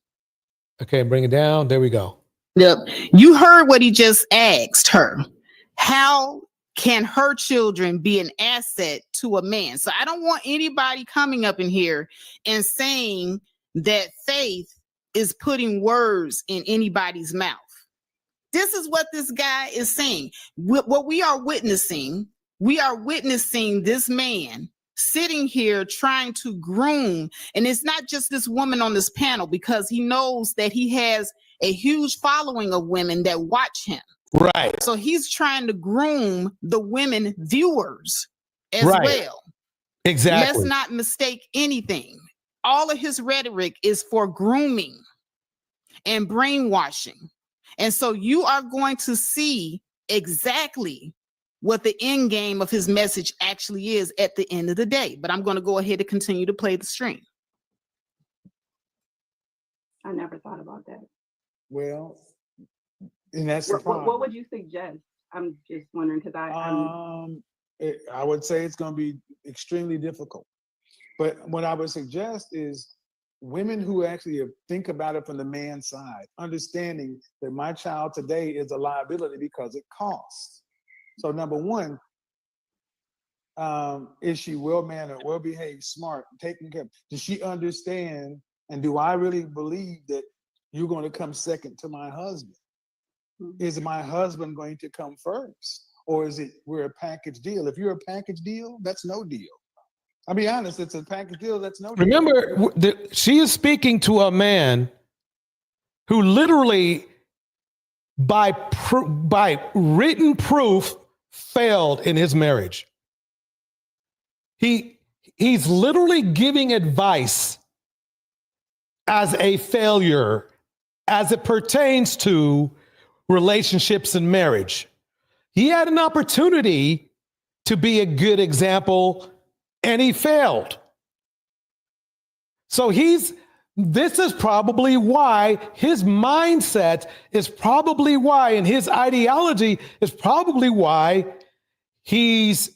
Okay, bring it down. There we go. Yep. You heard what he just asked her. How can her children be an asset to a man? So I don't want anybody coming up in here and saying that Faith is putting words in anybody's mouth. This is what this guy is saying. What we are witnessing this man sitting here trying to groom. And it's not just this woman on this panel, because he knows that he has a huge following of women that watch him. Right. So he's trying to groom the women viewers as well. Exactly. Let's not mistake anything. All of his rhetoric is for grooming and brainwashing. And so you are going to see exactly what the end game of his message actually is at the end of the day. But I'm going to go ahead and continue to play the stream. I never thought about that. Well, and that's the problem. What would you suggest? I'm just wondering because I would say it's going to be extremely difficult. But what I would suggest is women who actually think about it from the man's side, understanding that my child today is a liability because it costs. So number one, Is she well-mannered, well-behaved, smart, taken care of? Does she understand? And do I really believe that you're going to come second to my husband? Is my husband going to come first? Or is it we're a package deal? If you're a package deal, that's no deal. I'll be honest, it's a package deal, that's no deal. Remember, she is speaking to a man who literally, by written proof, failed in his marriage. He's literally giving advice as a failure as it pertains to relationships and marriage. He had an opportunity to be a good example and he failed. So this is probably why his mindset is probably why, and his ideology is probably why he's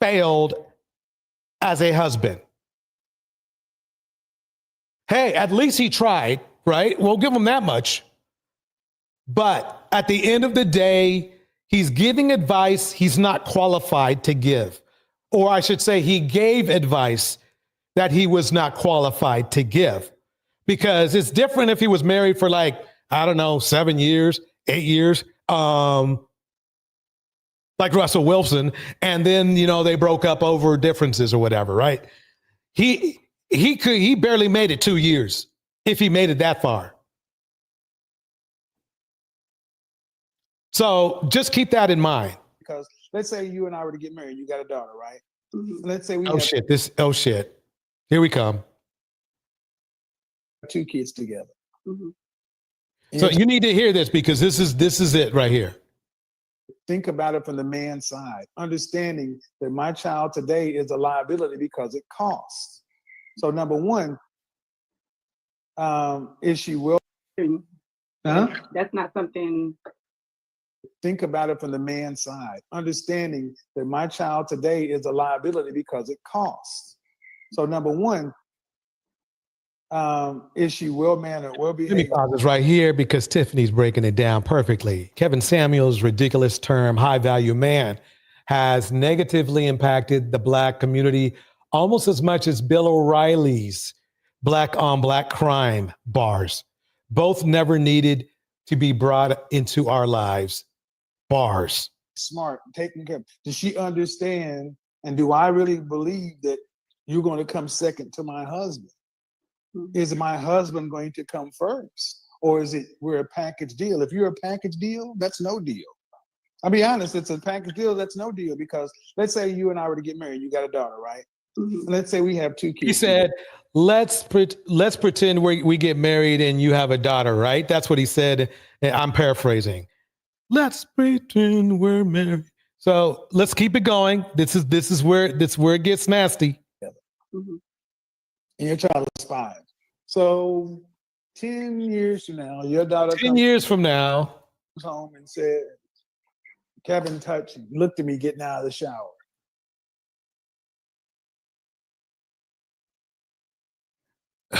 failed as a husband. Hey, at least he tried, right? We'll give him that much. But at the end of the day, he's giving advice he's not qualified to give. Or I should say, he gave advice that he was not qualified to give. Because it's different if he was married for 7 years, 8 years, like Russell Wilson, and then, they broke up over differences or whatever, right? He barely made it 2 years, if he made it that far. So just keep that in mind. Because let's say you and I were to get married, you got a daughter, right? Let's say we Oh shit. Here we come. 2 kids together. So you need to hear this because this is it right here. Think about it from the man's side, understanding that my child today is a liability because it costs. So number one, is she will? That's not something. Think about it from the man's side, understanding that my child today is a liability because it costs. So number one, is she well-mannered, well-behaved? Let me pause this right here because Tiffany's breaking it down perfectly. Kevin Samuels' ridiculous term, high-value man, has negatively impacted the Black community almost as much as Bill O'Reilly's black-on-black crime bars. Both never needed to be brought into our lives. Bars. Smart, taking care. Does she understand? And do I really believe that you're going to come second to my husband? Is my husband going to come first? Or is it we're a package deal? If you're a package deal, that's no deal. I'll be honest, it's a package deal, that's no deal. Because let's say you and I were to get married, you got a daughter, right? Let's say we have 2 kids. He said, let's pretend we get married and you have a daughter, right? That's what he said. I'm paraphrasing. Let's pretend we're married. So let's keep it going. This is where it gets nasty. And your child is 5. So 10 years from now, your daughter 10 years from now comes home and said, Kevin touched me, looked at me getting out of the shower.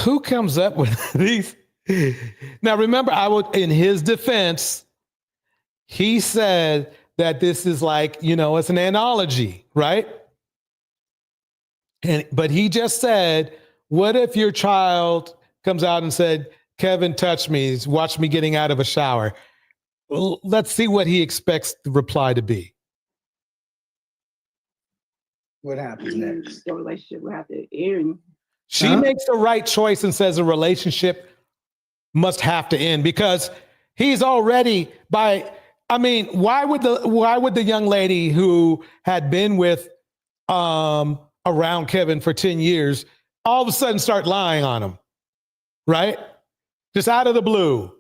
Who comes up with these? Now, remember, in his defense, he said that this is it's an analogy, right? But he just said, what if your child comes out and said, Kevin touched me, watched me getting out of a shower? Well, let's see what he expects the reply to be. What happens next? The relationship will have to end. She makes the right choice and says a relationship must have to end because he's already why would the young lady who had been with around Kevin for 10 years all of a sudden start lying on him, right? Just out of the blue.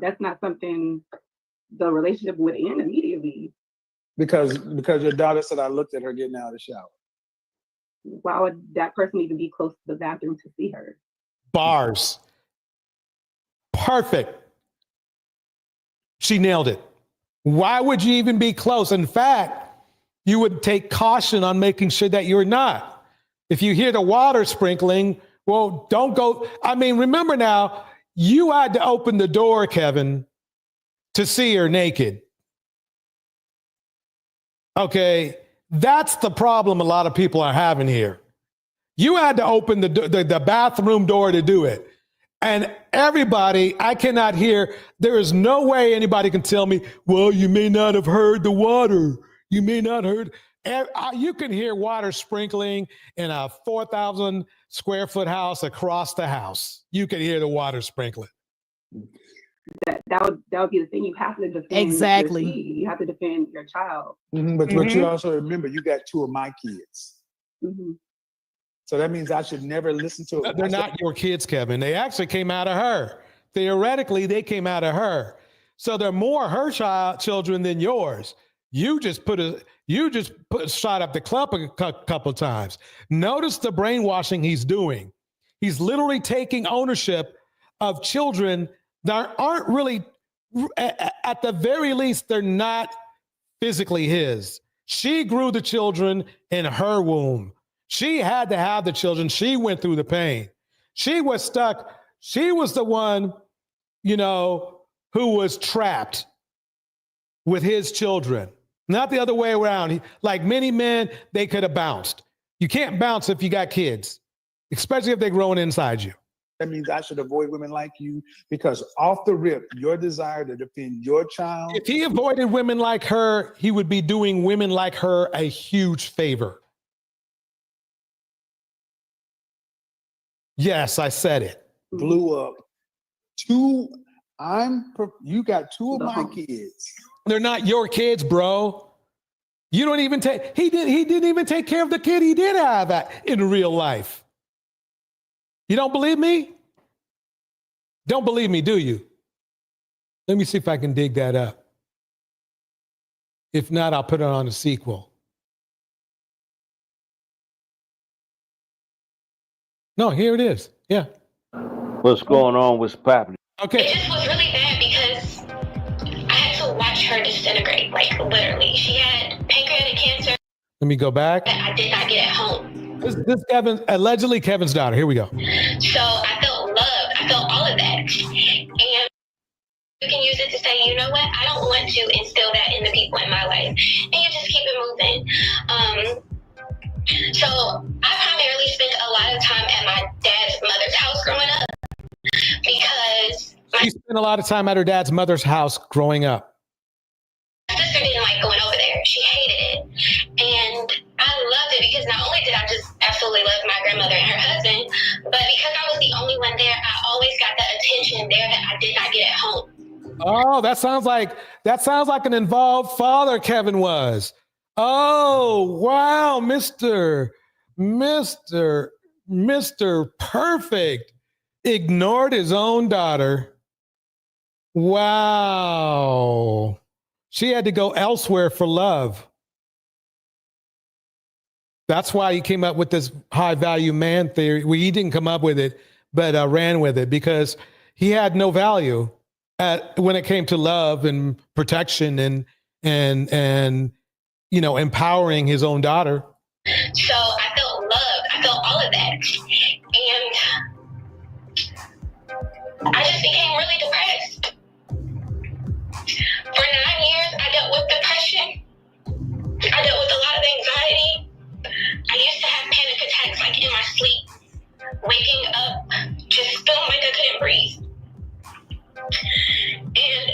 That's not something the relationship would end immediately. Because your daughter said I looked at her getting out of the shower. Why would that person even be close to the bathroom to see her? Bars. Perfect. She nailed it. Why would you even be close? In fact, you would take caution on making sure that you're not. If you hear the water sprinkling, well, don't go. Remember now, you had to open the door, Kevin, to see her naked. Okay. That's the problem a lot of people are having here. You had to open the bathroom door to do it. And everybody, I cannot hear, there is no way anybody can tell me, well, you may not have heard the water. You may not heard. You can hear water sprinkling in a 4,000 square foot house across the house. You can hear the water sprinkling. That would be the thing. You have to defend Exactly. your seed. You have to defend your child. But you also remember, you got 2 of my kids. So that means I should never listen to it. They're not your kids, Kevin. They actually came out of her. Theoretically, they came out of her. So they're more her children than yours. You just shot up the club a couple times. Notice the brainwashing he's doing. He's literally taking ownership of children that aren't really, at the very least, they're not physically his. She grew the children in her womb. She had to have the children. She went through the pain. She was stuck. She was the one, who was trapped with his children, not the other way around. Like many men, they could have bounced. You can't bounce if you got kids, especially if they're growing inside you. That means I should avoid women like you, because off the rip, your desire to defend your child. If he avoided women like her, he would be doing women like her a huge favor. Yes, I said it. Blew up. You got 2 of my kids. They're not your kids, bro. You don't even he didn't even take care of the kid he did have in real life. You don't believe me? Don't believe me, do you? Let me see if I can dig that up. If not, I'll put it on a sequel. No, here it is. Yeah. What's going on with Poppy? Okay. It just was really bad because I had to watch her disintegrate, like literally. She had pancreatic cancer. Let me go back. That I did not get at home. This allegedly Kevin's daughter. Here we go. So I felt loved. I felt all of that. And you can use it to say, you know what? I don't want to instill that in the people in my life. And you just keep it moving. So I primarily spent a lot of time at my dad's mother's house growing up because she spent a lot of time at her dad's mother's house growing up. My sister didn't like going over there. She hated it. And I loved it because not only did I just absolutely love my grandmother and her husband, but because I was the only one there, I always got the attention there that I did not get at home. Oh, that sounds like an involved father Kevin was. Oh, wow, Mr. Perfect ignored his own daughter. Wow. She had to go elsewhere for love. That's why he came up with this high value man theory. Well, he didn't come up with it, but ran with it because he had no value when it came to love and protection and empowering his own daughter. So I felt loved. I felt all of that. And I just became really depressed. For 9 years, I dealt with depression. I dealt with a lot of anxiety. I used to have panic attacks like in my sleep, waking up, just feeling like I couldn't breathe. And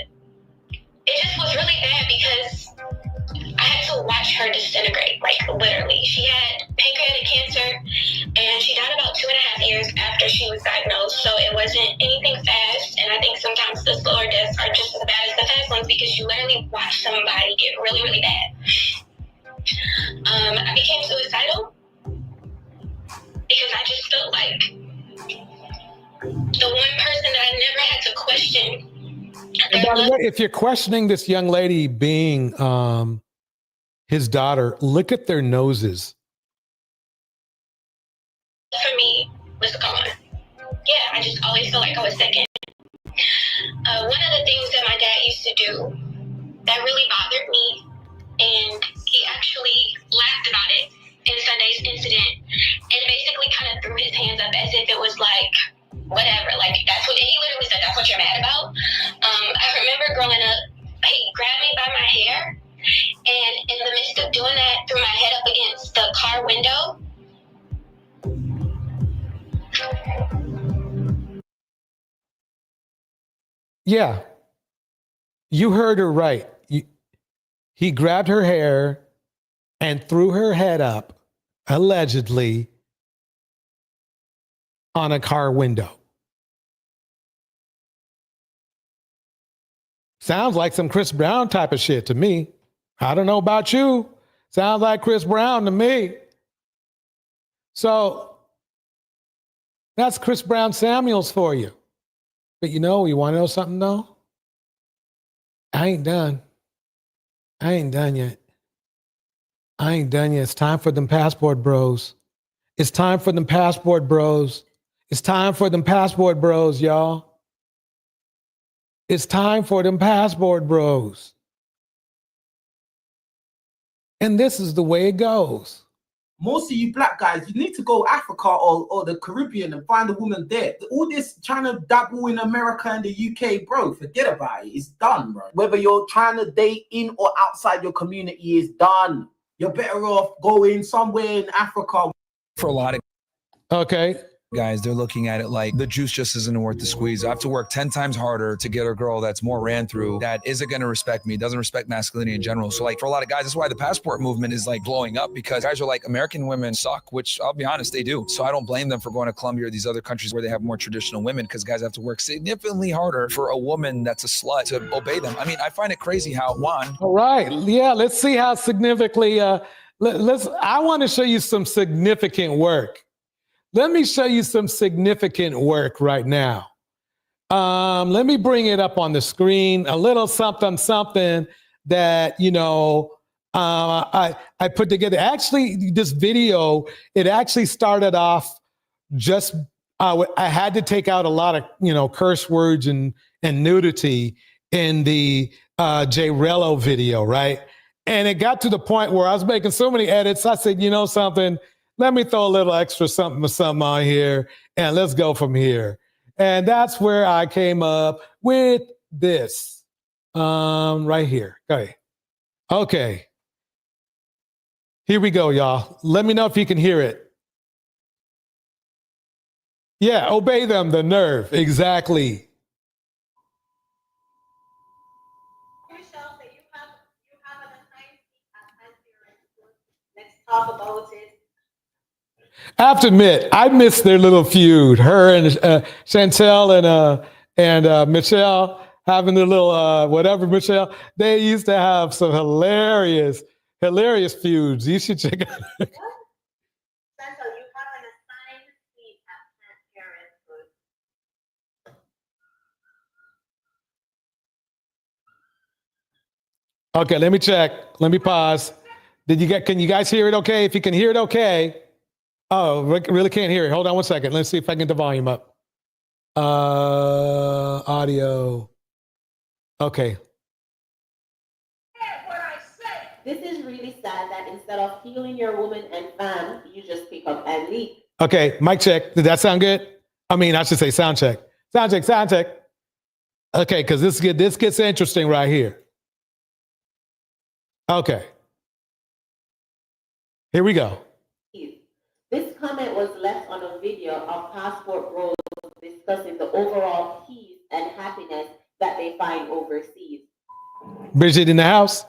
it just was really bad because I had to watch her disintegrate, like literally. She had pancreatic cancer and she died about 2.5 years after she was diagnosed. So it wasn't anything fast. And I think sometimes the slower deaths are just as bad as the fast ones because you literally watch somebody get really, really bad. I became suicidal because I just felt like the one person that I never had to question. And by the way, if you're questioning this young lady being his daughter, look at their noses. For me, was gone. Yeah, I just always felt like I was second. One of the things that my dad used to do that really bothered me, and he actually laughed about it in Sunday's incident, and basically kind of threw his hands up as if it was like, whatever, like that's what, and he literally said, that's what you're mad about. I remember growing up, he grabbed me by my hair, and in the midst of doing that, threw my head car window. Yeah, you heard her right. He grabbed her hair and threw her head up, allegedly, on a car window. Sounds like some Chris Brown type of shit to me. I don't know about you. Sounds like Chris Brown to me. So that's Chris Brown Samuels for you. But you want to know something though? I ain't done. I ain't done yet. I ain't done yet. It's time for them passport bros. It's time for them passport bros. It's time for them passport bros, y'all. It's time for them passport bros. And this is the way it goes. Most of you black guys, you need to go Africa or the Caribbean and find a woman there. All this trying to dabble in America and the UK, bro, forget about it. It's done, bro. Whether you're trying to date in or outside your community is done. You're better off going somewhere in Africa. For a lot of Okay. guys, they're looking at it like the juice just isn't worth the squeeze. I have to work 10 times harder to get a girl that's more ran through, that isn't going to respect me, doesn't respect masculinity in general. So like for a lot of guys, that's why the passport movement is like blowing up, because guys are like, American women suck, which I'll be honest, they do. So I don't blame them for going to Colombia or these other countries where they have more traditional women, because guys have to work significantly harder for a woman that's a slut to obey them. I mean, I find it crazy how Juan. All right. Yeah, let's see how significantly, I want to show you some significant work. Let me show you some significant work right now. Let me bring it up on the screen. A little something that, I put together. Actually, this video, it actually started off just, I had to take out a lot of, curse words and nudity in the JRello video, right? And it got to the point where I was making so many edits. I said, something, let me throw a little extra something on here and let's go from here. And that's where I came up with this right here. Okay. Here we go, y'all. Let me know if you can hear it. Yeah, obey them, the nerve. Exactly. Let's talk about it. I have to admit, I miss their little feud. Her and Chantel and Michelle having their little whatever, Michelle. They used to have some hilarious feuds. You should check out. Chantel, you have an assigned seat at Parenthood. Okay, let me check. Let me pause. Can you guys hear it okay? If you can hear it okay. Oh, really can't hear it. Hold on one second. Let's see if I can get the volume up. Audio. Okay. This is really sad that instead of healing your woman and fam, you just pick up and leave. Okay, mic check. Did that sound good? I mean, I should say sound check. Sound check. Okay, because this gets interesting right here. Okay. Here we go. This comment was left on a video of passport bros discussing the overall peace and happiness that they find overseas. Bridget in the house.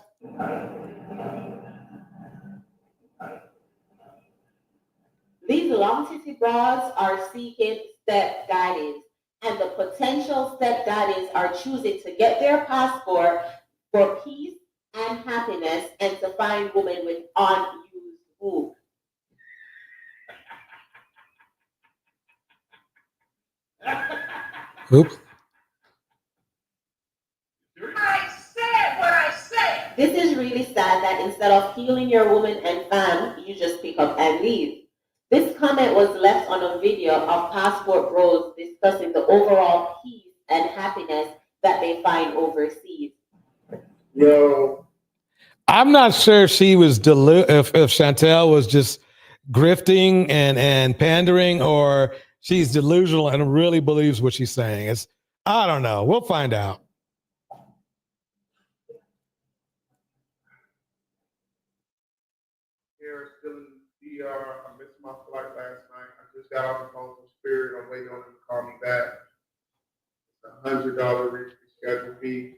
These long-titty broads are seeking step guidance, and the potential step guidance are choosing to get their passport for peace and happiness and to find women with unused boobs. Oops. I said what I said. This is really sad that instead of healing your woman and fam, you just pick up and leave. This comment was left on a video of passport bros discussing the overall peace and happiness that they find overseas. Yo. I'm not sure she was if Chantel was just grifting and pandering, or she's delusional and really believes what she's saying. I don't know. We'll find out. I missed my flight last night. I just got off the phone from Spirit. I'm waiting on them to call me back. It's $100 reschedule fee.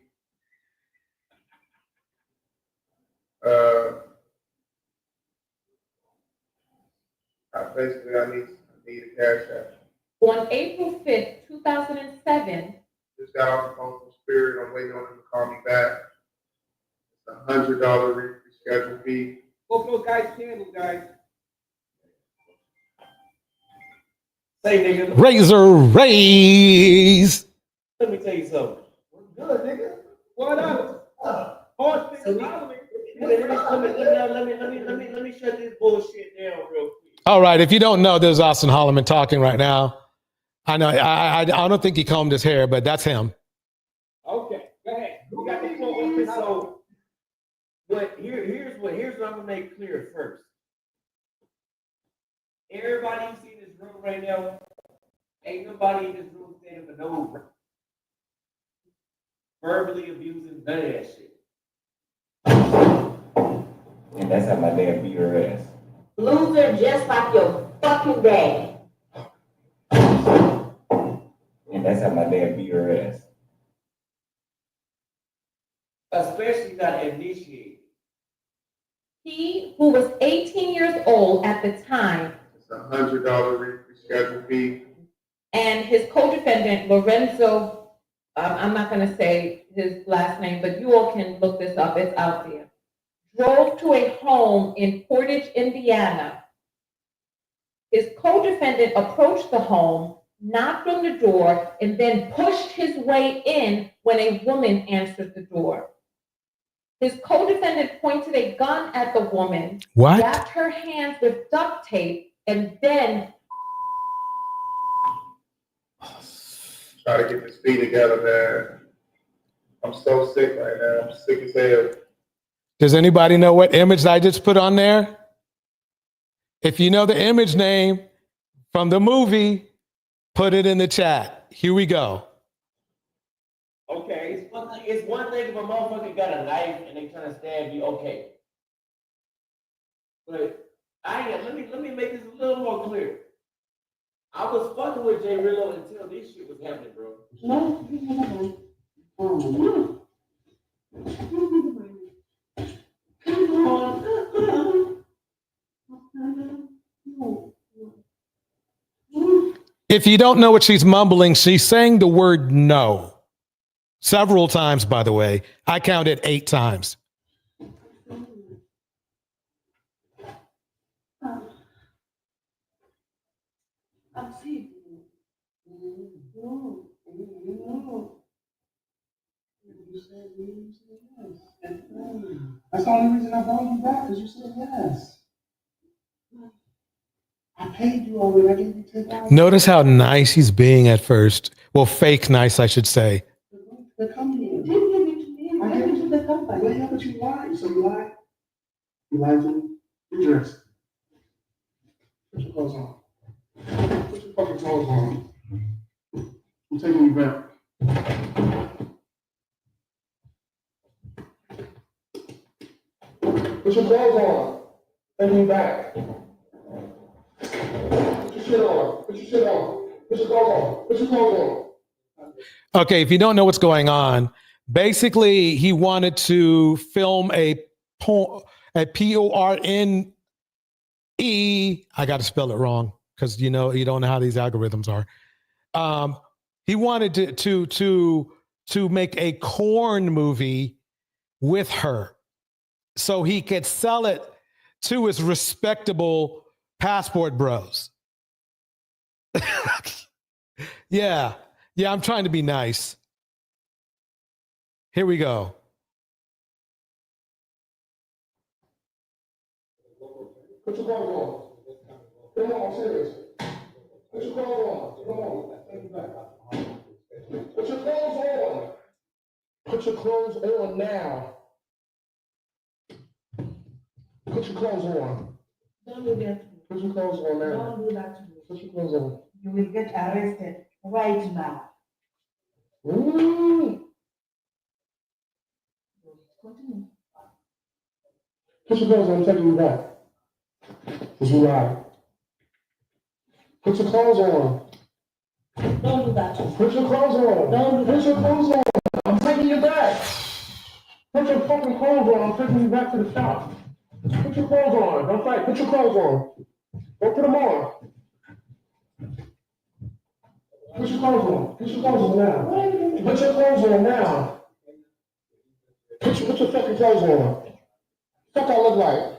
Basically, I need a cash app. On April 5th, 2007, Just got off the phone from Spirit. I'm waiting on them to call me back. It's $100 reschedule fee. Go, guys, candles, guys. Say, nigga. Razor raise. Let me tell you something. Good, nigga. What up? Hard thing about me. Let me shut this bullshit down real quick. All right. If you don't know, there's Austin Holloman talking right now. I know. I don't think he combed his hair, but that's him. Okay, go ahead. We got this one open, so but here's what I'm gonna make clear first. Everybody you see in this room right now, ain't nobody in this room standing for no verbally abusing none of that shit. And that's how my dad beat her ass. Loser just like your fucking dad. And that's how my dad beat her ass. Especially not initiated. he, who was 18 years old at the time, It's $100 reschedule fee. and his co-defendant, Lorenzo, I'm not going to say his last name, but you all can look this up, it's out there, drove to a home in Portage, Indiana. His co-defendant approached the home, knocked on the door, and then pushed his way in when a woman answered the door. His co-defendant pointed a gun at the woman, wrapped her hands with duct tape, and then Try to get this feet together, man. I'm so sick right now. I'm sick as hell. Does anybody know what image I just put on there? If you know the image name from the movie, put it in the chat. Here we go. Okay, it's one thing if a motherfucker got a knife and they trying to stab you, okay. But let me make this a little more clear. I was fucking with JRello until this shit was happening, bro. If you don't know what she's mumbling, she's saying the word no. Several times, by the way. I counted 8 times. That's the only reason I brought you back, because you said yes. I paid you already. I gave you $10,000. Notice how nice he's being at first. Well, fake nice, I should say. The company. I gave it to the company. Well, yeah, but you lied. So you lied? You lied to me? Get dressed. Put your clothes on. Put your fucking clothes on. I'm taking you back. Put your clothes on. Take me back. Put your shit on. Put your shit on. Put your clothes on. Put your clothes on. Okay, if you don't know what's going on, basically he wanted to film a PORNE. I got to spell it wrong because you don't know how these algorithms are. He wanted to make a corn movie with her so he could sell it to his respectable passport bros. Yeah, I'm trying to be nice. Here we go. Put your clothes on. Come on, I'm serious. Put your clothes on. Come on. Put your clothes on. Put your clothes on now. Put your clothes on. Don't do that. Put your clothes on now. Don't do that to me. Put your clothes on. You will get arrested right now. Ooh. Continue. Put your clothes on. I'm taking you back. Cause you lie. Put your clothes on. Don't do that. Put your clothes on. Don't do that. Put your clothes on. I'm taking you back. Put your fucking clothes on. I'm taking you back to the shop. Put your clothes on. Don't fight. Put your clothes on. Don't put them on. Put your clothes on. Put your clothes on now. Put your clothes on now. Put your fucking clothes on. Fuck I look like.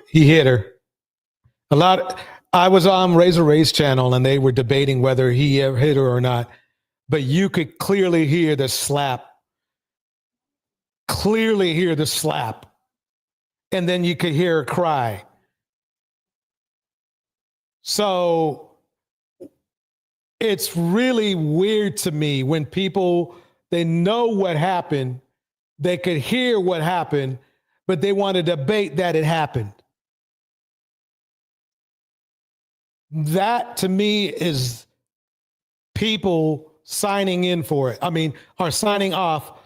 He hit her. I was on Razor Ray's channel and they were debating whether he ever hit her or not, but you could clearly hear the slap. Clearly hear the slap. And then you could hear her cry. So it's really weird to me when people, they know what happened, they could hear what happened, but they want to debate that it happened. That to me is people signing in for it. I mean, are signing off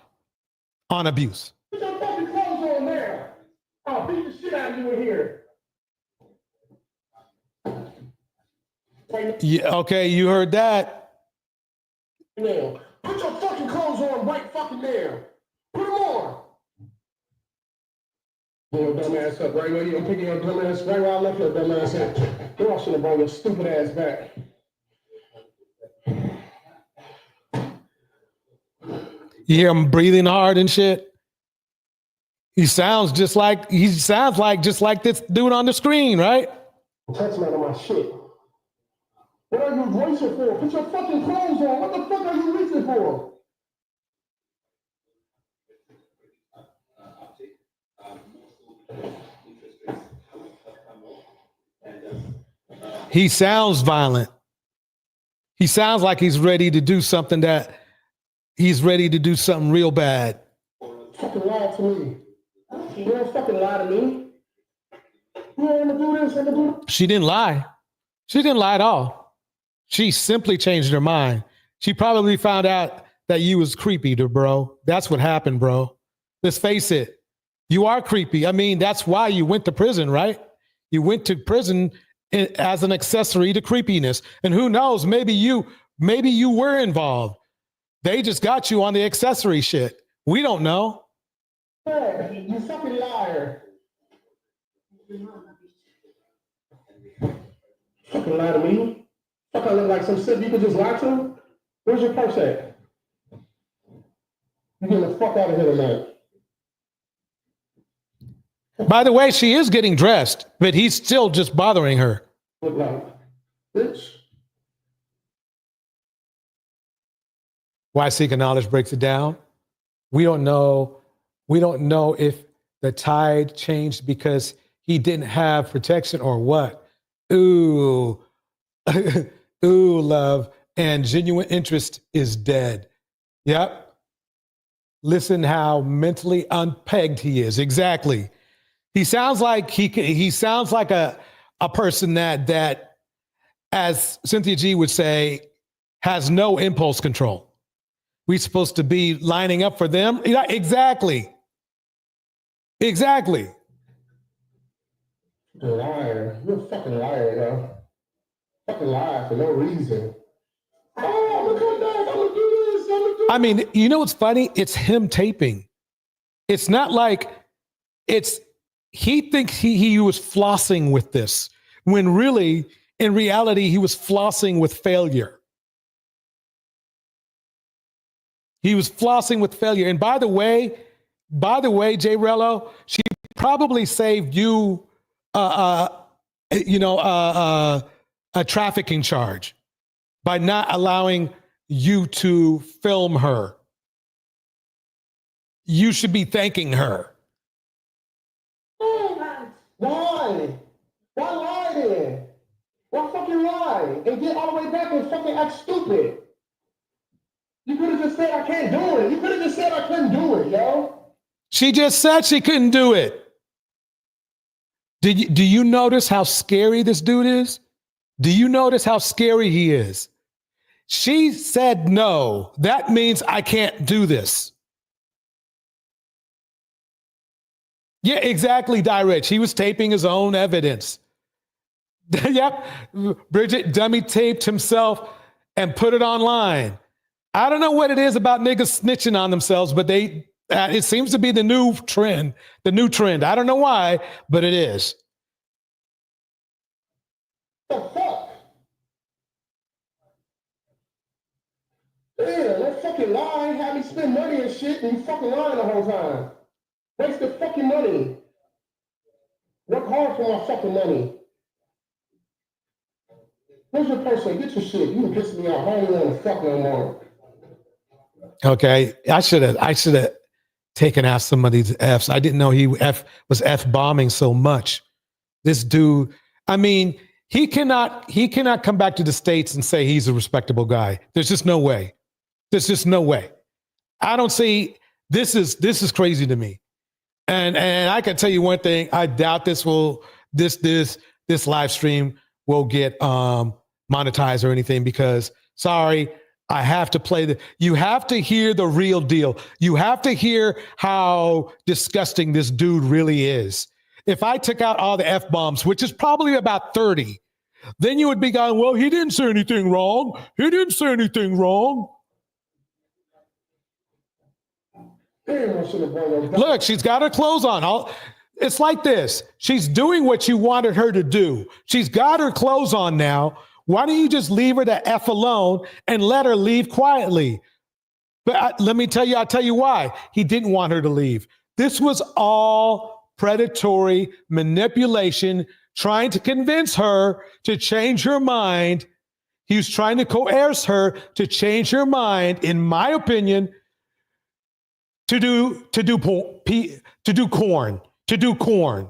on abuse. Put your fucking clothes on there. I'll beat the shit out of you in here. Yeah, okay, you heard that. Now, put your fucking clothes on right fucking there. Put them on. Pull your dumb ass up right where you. I'm picking your dumb ass right where I left your dumb ass at. Girl, I should have brought your stupid ass back. You hear him breathing hard and shit. He sounds just like just like this dude on the screen, right? Touch me out of my shit. What are you reaching for? Put your fucking clothes on. What the fuck are you reaching for? He sounds violent. He sounds like he's ready to do something real bad. Fucking lie to me. You don't fucking lie to me. You don't want to do this, want to do She didn't lie. She didn't lie at all. She simply changed her mind. She probably found out that you was creepy to bro. That's what happened, bro. Let's face it. You are creepy. I mean, that's why you went to prison, right? You went to prison as an accessory to creepiness. And who knows, maybe you were involved. They just got you on the accessory shit. We don't know. Hey, you fucking liar. Fucking lie to me. Fuck, I look like some shit you could just lie to? Where's your purse at? You getting the fuck out of here tonight. By the way, she is getting dressed, but he's still just bothering her. Look like, bitch. Why Seeking Knowledge breaks it down. We don't know if the tide changed because he didn't have protection or what. Ooh, ooh, love. And genuine interest is dead. Yep. Listen how mentally unpegged he is. Exactly. He sounds like he sounds like a person that, as Cynthia G would say, has no impulse control. We're supposed to be lining up for them. Yeah, exactly. Exactly. You're a liar. You're a fucking liar, yo. Fucking liar for no reason. Oh, I'm gonna come back. I'm gonna do this. I'm gonna do I mean, you know what's funny? It's him taping. It's not like he thinks he was flossing with this when really, in reality, he was flossing with failure. He was flossing with failure. And by the way, JRello, she probably saved you, a trafficking charge by not allowing you to film her. You should be thanking her. Why? Why lie then? Why fucking lie? And get all the way back and fucking act stupid. You could have just said I can't do it. You could have just said I couldn't do it, yo. She just said she couldn't do it. Do you notice how scary this dude is? Do you notice how scary he is? She said no. That means I can't do this. Yeah, exactly, Direct. He was taping his own evidence. Yep. Bridget dummy taped himself and put it online. I don't know what it is about niggas snitching on themselves, but it seems to be the new trend. The new trend. I don't know why, but it is. The fuck? Yeah, that fucking lie had me spend money and shit, and you fucking lying the whole time. Waste the fucking money. Work hard for my fucking money. Where's your person? Get your shit. You can piss me off. I don't want to fuck no more. Okay, I should have taken out some of these Fs. I didn't know he was F bombing so much. This dude, I mean, he cannot come back to the States and say he's a respectable guy. There's just no way. There's just no way. I don't see, this is crazy to me. And I can tell you one thing, I doubt this live stream will get monetized or anything, because sorry, I have to play you have to hear the real deal. You have to hear how disgusting this dude really is. If I took out all the F-bombs, which is probably about 30, then you would be going, well, he didn't say anything wrong. He didn't say anything wrong. Look, she's got her clothes on. It's like this. She's doing what you wanted her to do. She's got her clothes on now. Why don't you just leave her the F alone and let her leave quietly? But let me tell you, I'll tell you why. He didn't want her to leave. This was all predatory manipulation, trying to convince her to change her mind. He was trying to coerce her to change her mind, in my opinion, to do corn.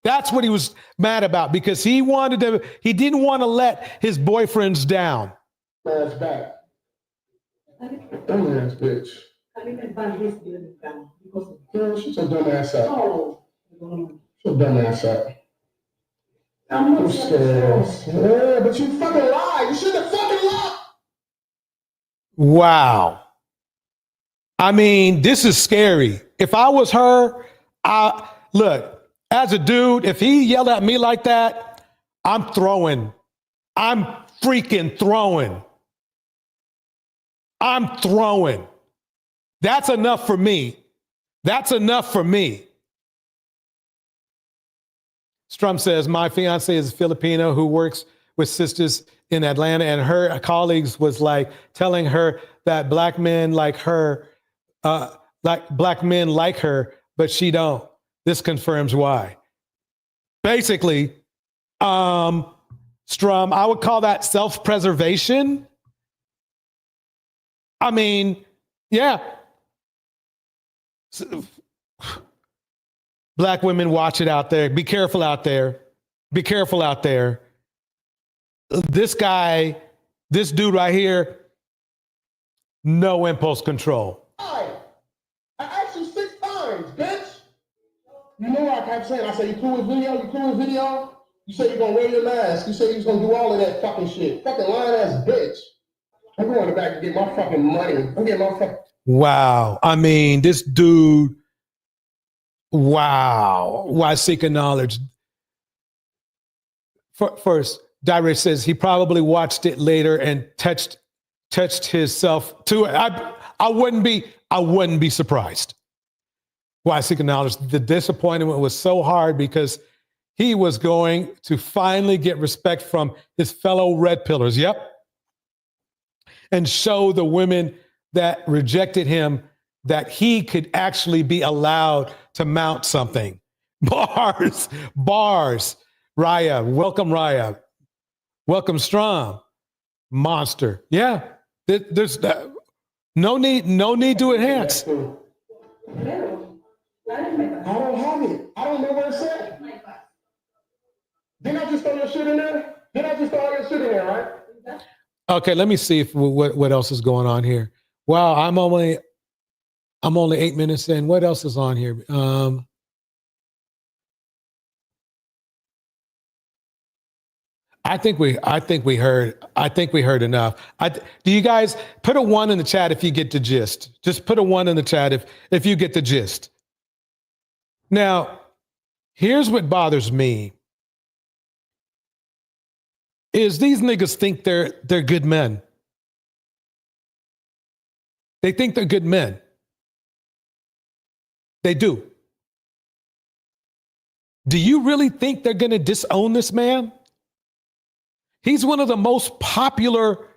That's what he was mad about, because he didn't want to let his boyfriends down. Ass back. Dumbass bitch. Girl, she's a dumbass up. She's a dumbass up. I'm scared. Yeah, but you fucking lied. You shouldn't have fucking lied. Wow. I mean, this is scary. If I was her, look, as a dude, if he yelled at me like that, I'm throwing. I'm freaking throwing. I'm throwing. That's enough for me. That's enough for me. Strum says, my fiance is Filipino who works with sisters in Atlanta, and her colleagues was like telling her that black men like her, but she don't. This confirms why. Basically, Strum, I would call that self-preservation. I mean, yeah. Black women, watch it out there. Be careful out there. Be careful out there. This guy, this dude right here, no impulse control. I asked you 6 times, bitch. You know I kept saying, I said, you cool with video? You cool with video? You said you're gonna wear your mask. You said you was gonna do all of that fucking shit. Fucking lying ass bitch. I'm going back to get my fucking money. I'm getting my fucking... Wow. I mean, this dude, wow. Why seeking knowledge? First, Direct says he probably watched it later and touched himself to it. I wouldn't be surprised. Why seeking knowledge? The disappointment was so hard because he was going to finally get respect from his fellow red pillars. Yep. And show the women that rejected him that he could actually be allowed to mount something. Bars. Raya, welcome Raya. Welcome Strom. Monster. Yeah. There's no need to enhance. I don't have it. I don't know where it's at. Didn't I just throw your shit in there? Right? Okay, let me see if what else is going on here. Wow, I'm only 8 minutes in. What else is on here? I think we heard enough. Do you guys put a 1 in the chat if you get the gist? Just put a 1 in the chat if you get the gist. Now, here's what bothers me. Is these niggas think they're good men. They think they're good men. They do. Do you really think they're going to disown this man? He's one of the most popular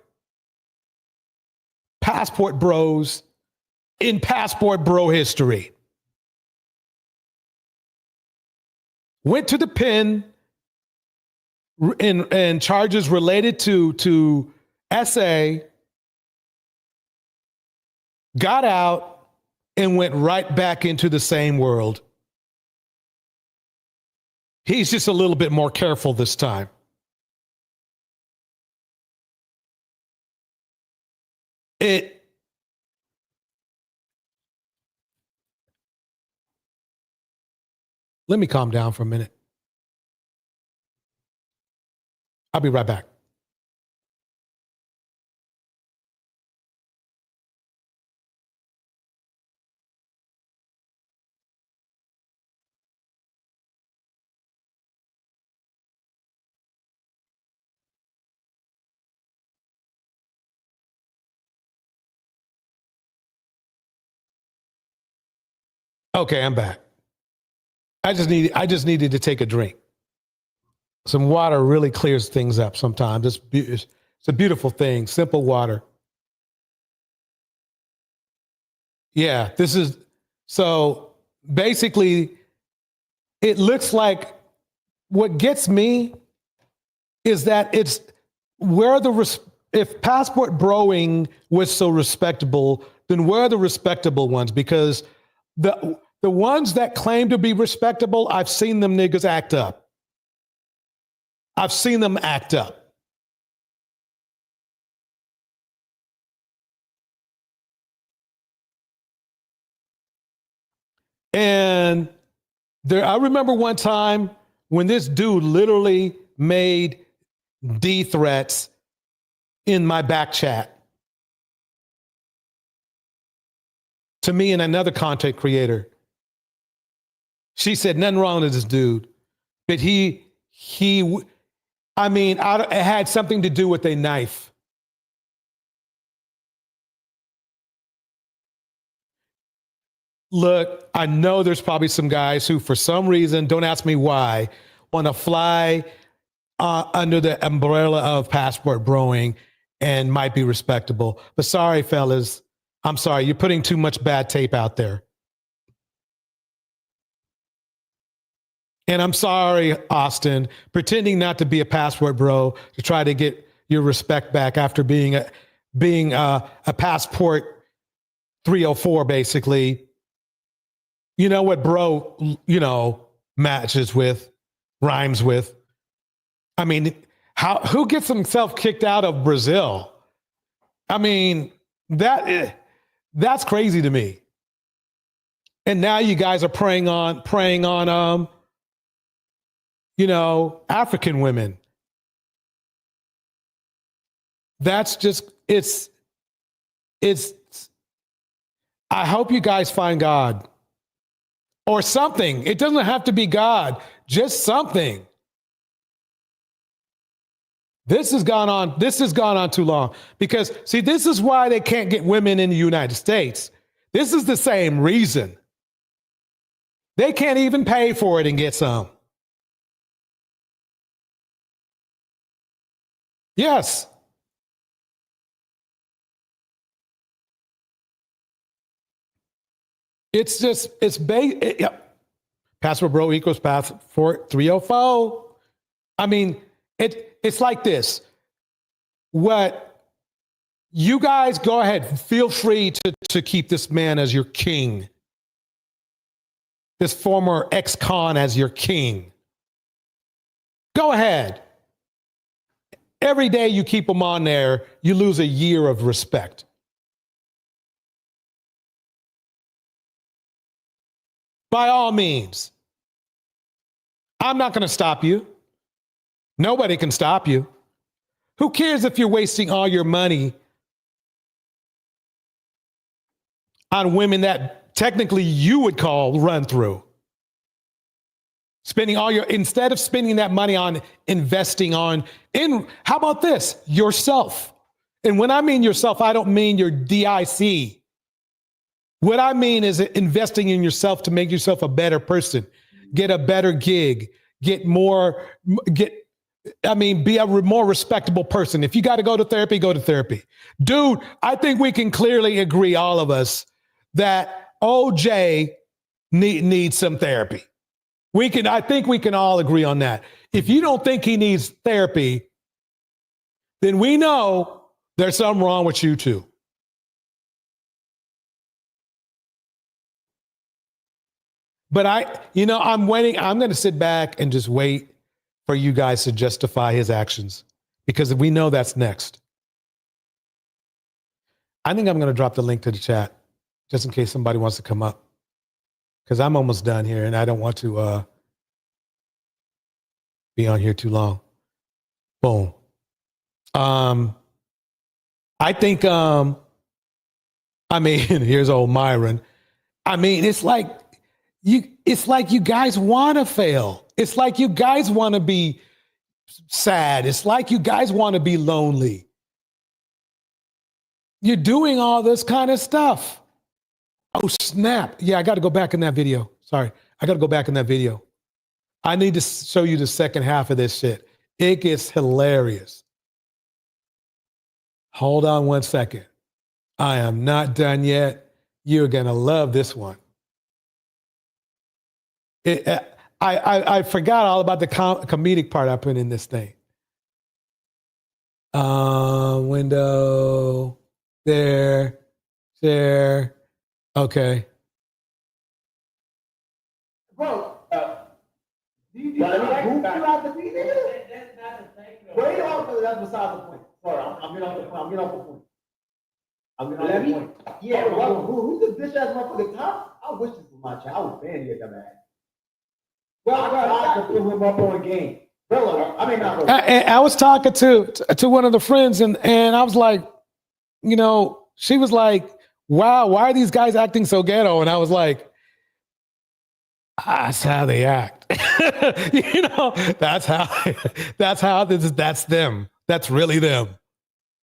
passport bros in passport bro history. Went to the pen in charges related to SA, got out and went right back into the same world. He's just a little bit more careful this time. Let me calm down for a minute. I'll be right back. Okay, I'm back. I just needed to take a drink. Some water really clears things up sometimes. It's a beautiful thing, simple water. Yeah, so basically, it looks like what gets me is that it's where if passport broing was so respectable, then where are the respectable ones? Because the ones that claim to be respectable, I've seen them niggas act up. I've seen them act up. And I remember one time when this dude literally made D threats in my back chat to me and another content creator. She said nothing wrong with this dude, but it had something to do with a knife. Look, I know there's probably some guys who, for some reason, don't ask me why, want to fly under the umbrella of passport broing and might be respectable. But sorry, fellas, I'm sorry. You're putting too much bad tape out there. And I'm sorry, Austin, pretending not to be a passport bro to try to get your respect back after being a passport 304, basically. You know what bro, matches with, rhymes with. I mean, who gets himself kicked out of Brazil? I mean, that's crazy to me. And now you guys are preying on African women. That's just, I hope you guys find God or something. It doesn't have to be God, just something. This has gone on too long because, see, this is why they can't get women in the United States. This is the same reason. They can't even pay for it and get some. Yes. It's just, passport bro equals passport 304. I mean, it's like this. What you guys go ahead, feel free to keep this man as your king. This former ex-con as your king. Go ahead. Every day you keep him on there, you lose a year of respect. By all means. I'm not going to stop you. Nobody can stop you. Who cares if you're wasting all your money on women that technically you would call run through? Spending all your, instead of spending that money on investing how about this? Yourself. And when I mean yourself, I don't mean your DIC. What I mean is investing in yourself to make yourself a better person, get a better gig, be a more respectable person. If you got to go to therapy, go to therapy. Dude, I think we can clearly agree, all of us, that OJ needs some therapy. I think we can all agree on that. If you don't think he needs therapy, then we know there's something wrong with you too. But I'm waiting. I'm going to sit back and just wait for you guys to justify his actions, because we know that's next. I think I'm going to drop the link to the chat just in case somebody wants to come up, because I'm almost done here and I don't want to be on here too long. Boom. I think, here's old Myron. It's like you guys want to fail. It's like you guys want to be sad. It's like you guys want to be lonely. You're doing all this kind of stuff. Oh, snap. Yeah, I got to go back in that video. Sorry. I got to go back in that video. I need to show you the second half of this shit. It gets hilarious. Hold on one second. I am not done yet. You're going to love this one. I forgot all about the comedic part I put in this thing. Window, there, share. Okay. Bro, do you out the video? That's not the thing. Wait on, that's beside the point. Sorry, I'm getting off the point. I'm getting off the point. Yeah, bro, who's the bitch ass motherfucker top? I wish this was my child. I was banned here, dumbass. Well, I tried to put him up on game. I was talking to one of the friends, and I was like, she was like, wow, why are these guys acting so ghetto? And I was like, that's how they act. That's them. That's really them.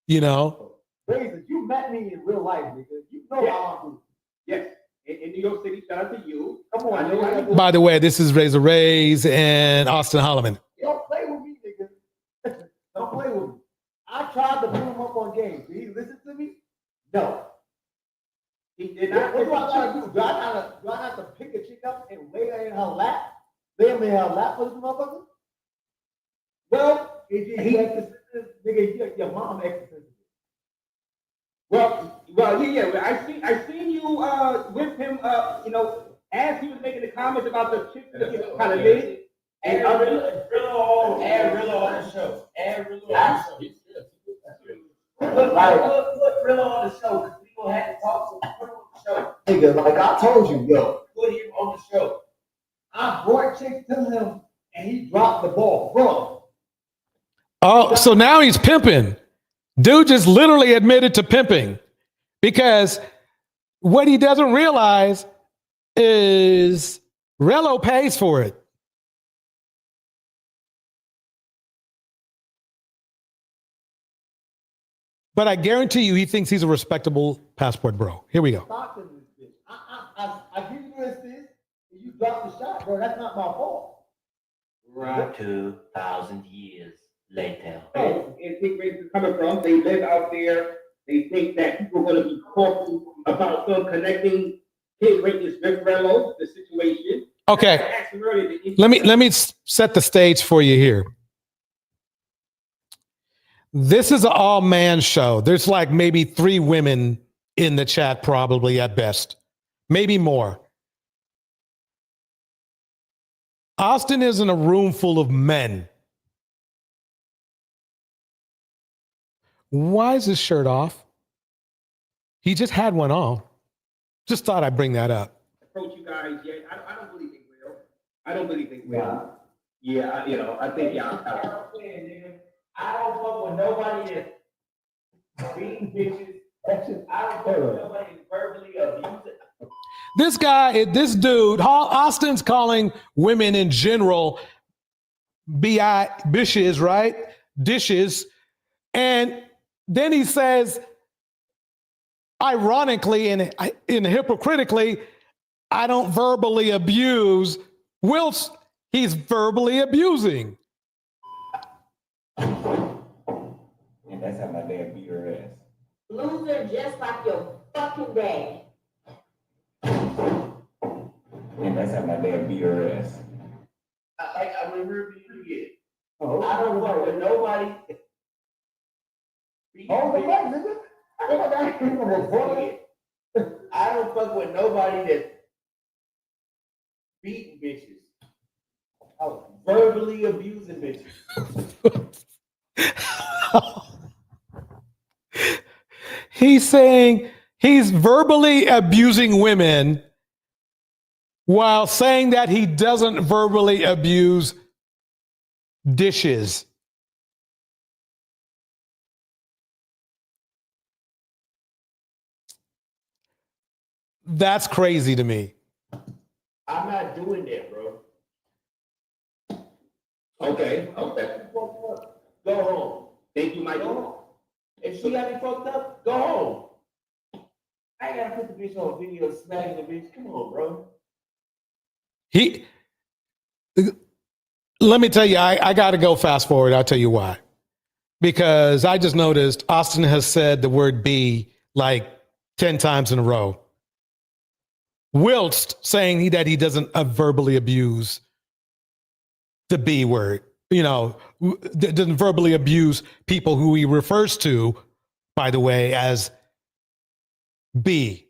Razor, you met me in real life, nigga. You know how I'm. Yes. In New York City, shout out to you. Come on, By the way, this is Razor Rays and Austin Holloman. Don't play with me, nigga. Don't play with me. I tried to put him up on games. Did he listen to me? No. He did not. What do I gotta do? Do I have to pick a chick up and lay her in her lap? Lay him in her lap for this motherfucker? Well, nigga, your mom exorcism. Well, yeah. I seen you with him. As he was making the comments about the chick that kind of lit. And Rillo on the show. Add Rillo on the show. Put Rillo on the show, because people had to talk to him. Put him on the show. Nigga, like I told you, yo. Put him on the show. I brought chicks to him, and he dropped the ball, bro. Oh, so now he's pimping. Dude just literally admitted to pimping, because what he doesn't realize is JRello pays for it. But I guarantee you he thinks he's a respectable passport bro. Here we go. I give you this, and you drop the shot, bro. That's not my fault. Right. 2,000 years later. And think where it's coming from. They live out there. They think that people are going to be talking about them connecting his rapists with JRello, the situation. Okay. Let me set the stage for you here. This is an all-man show. There's like maybe 3 women in the chat, probably at best, maybe more. Austin is in a room full of men. Why is his shirt off? He just had one on. Just thought I'd bring that up. Approach you guys yet. I don't really think will. I don't really think will. Yeah, I think y'all. I don't fuck with nobody that's beating bitches. I don't fuck with nobody that's verbally abusing. This guy, this dude, Austin's calling women in general bitches, right? Dishes. And then he says, ironically and hypocritically, I don't verbally abuse. Whilst he's verbally abusing. And that's how my dad beat her ass. Loser just like your fucking dad. And that's how my dad beat her ass. I remember you again. Oh, I don't fuck with nobody. Oh, the fuck, nigga? I don't fuck with nobody that's beating bitches. Oh, verbally abusing bitches. He's saying he's verbally abusing women while saying that he doesn't verbally abuse dishes. That's crazy to me. I'm not doing that, bro. Okay. Go home. Think you might go home. If she got me fucked up, go home. I ain't gotta put the bitch on video smacking the bitch. Come on, bro. Let me tell you, I got to go fast forward. I'll tell you why. Because I just noticed Austin has said the word B like 10 times in a row. Whilst saying that he doesn't verbally abuse the B word, doesn't verbally abuse people who he refers to, by the way, as B.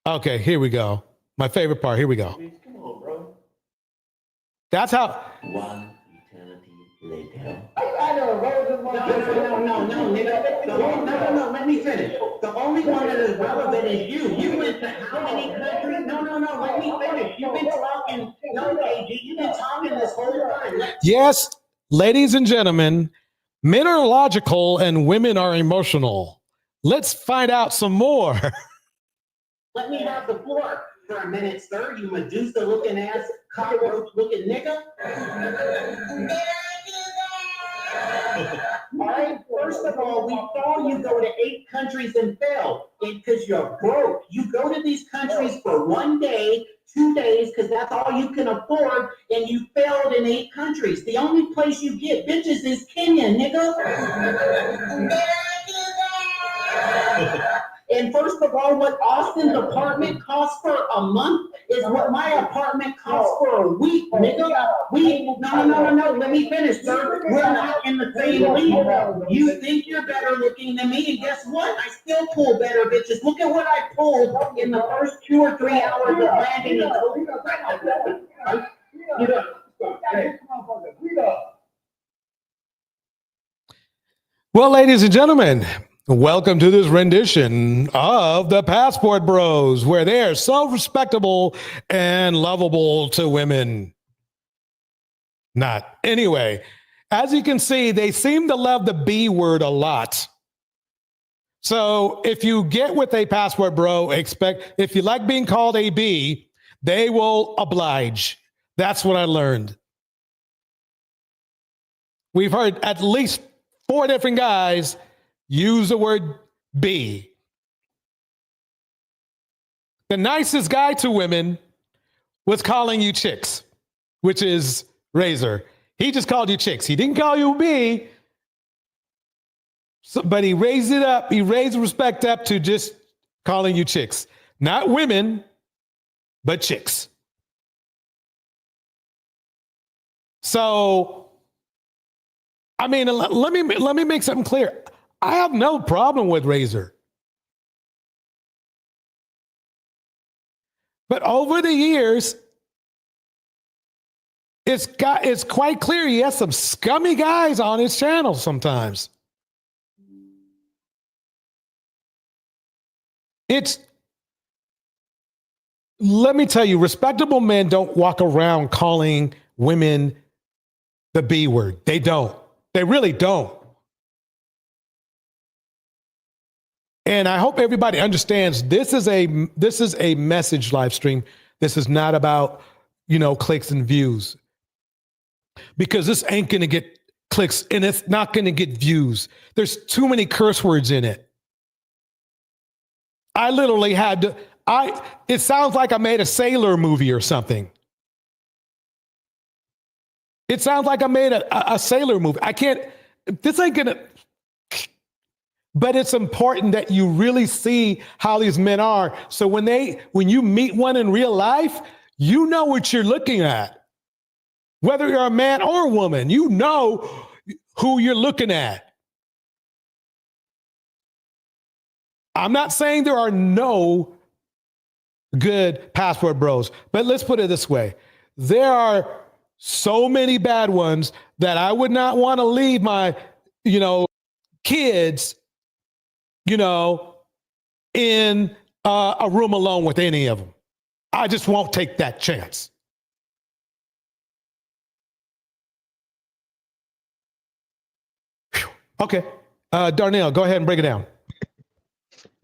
Okay, here we go. My favorite part. Here we go. Come on, bro. That's how. One eternity later. I know, bro. No, nigga. No, let me finish. The only one that is relevant is you. You went to how many countries? No, let me finish. You've been talking. No, AG, you've been talking this whole time. Yes, ladies and gentlemen, men are logical and women are emotional. Let's find out some more. Let me have the floor for a minute, sir. You Medusa-looking ass, cockroach-looking nigga. All right, first of all, we saw you go to 8 countries and fail because you're broke. You go to these countries for 1 day, 2 days, because that's all you can afford, and you failed in 8 countries. The only place you get bitches is Kenya, nigga. And first of all, what Austin's apartment costs for a month is what my apartment costs for a week, nigga. No, let me finish, sir. We're not in the same league. You think you're better looking than me, and guess what? I still pull better bitches. Look at what I pulled in the first 2 or 3 hours of landing. Well, ladies and gentlemen, welcome to this rendition of the Passport Bros, where they are self-respectable and lovable to women. Not. Anyway, as you can see, they seem to love the B word a lot. So if you get with a Passport Bro, if you like being called a B, they will oblige. That's what I learned. We've heard at least 4 different guys use the word B. The nicest guy to women was calling you chicks, which is Razor. He just called you chicks. He didn't call you B, but he raised it up. He raised respect up to just calling you chicks. Not women, but chicks. So, I mean, let me make something clear. I have no problem with Razor. But over the years, it's quite clear he has some scummy guys on his channel sometimes. It's let me tell you, respectable men don't walk around calling women the B word. They don't. They really don't. And I hope everybody understands this is a message live stream. This is not about, clicks and views. Because this ain't going to get clicks and it's not going to get views. There's too many curse words in it. I literally had to, it sounds like I made a sailor movie or something. It sounds like I made a sailor movie. This ain't going to, but it's important that you really see how these men are. So when you meet one in real life, you know what you're looking at. Whether you're a man or a woman, you know who you're looking at. I'm not saying there are no good passport bros, but let's put it this way. There are so many bad ones that I would not want to leave my, kids, in a room alone with any of them. I just won't take that chance. Whew. Okay. Darnell, go ahead and break it down.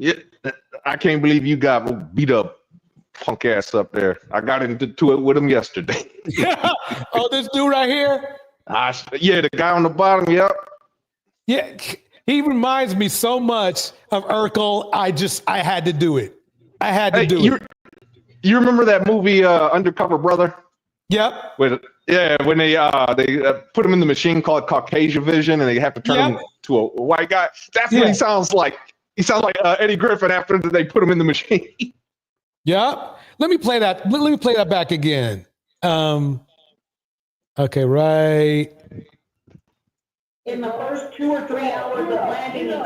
Yeah, I can't believe you got beat up, punk ass up there. I got into it with him yesterday. Oh, this dude right here? Yeah, the guy on the bottom, yep. Yeah, he reminds me so much of Urkel. I had to do it. I had to do it. You remember that movie, Undercover Brother? Yep. When they put him in the machine called Caucasian Vision, and they have to turn him to a white guy. That's what he sounds like. He sounds like Eddie Griffin after they put him in the machine. Yep. Let me play that. Let me play that back again. Okay, right. In the first 2 or 3 hours of landing in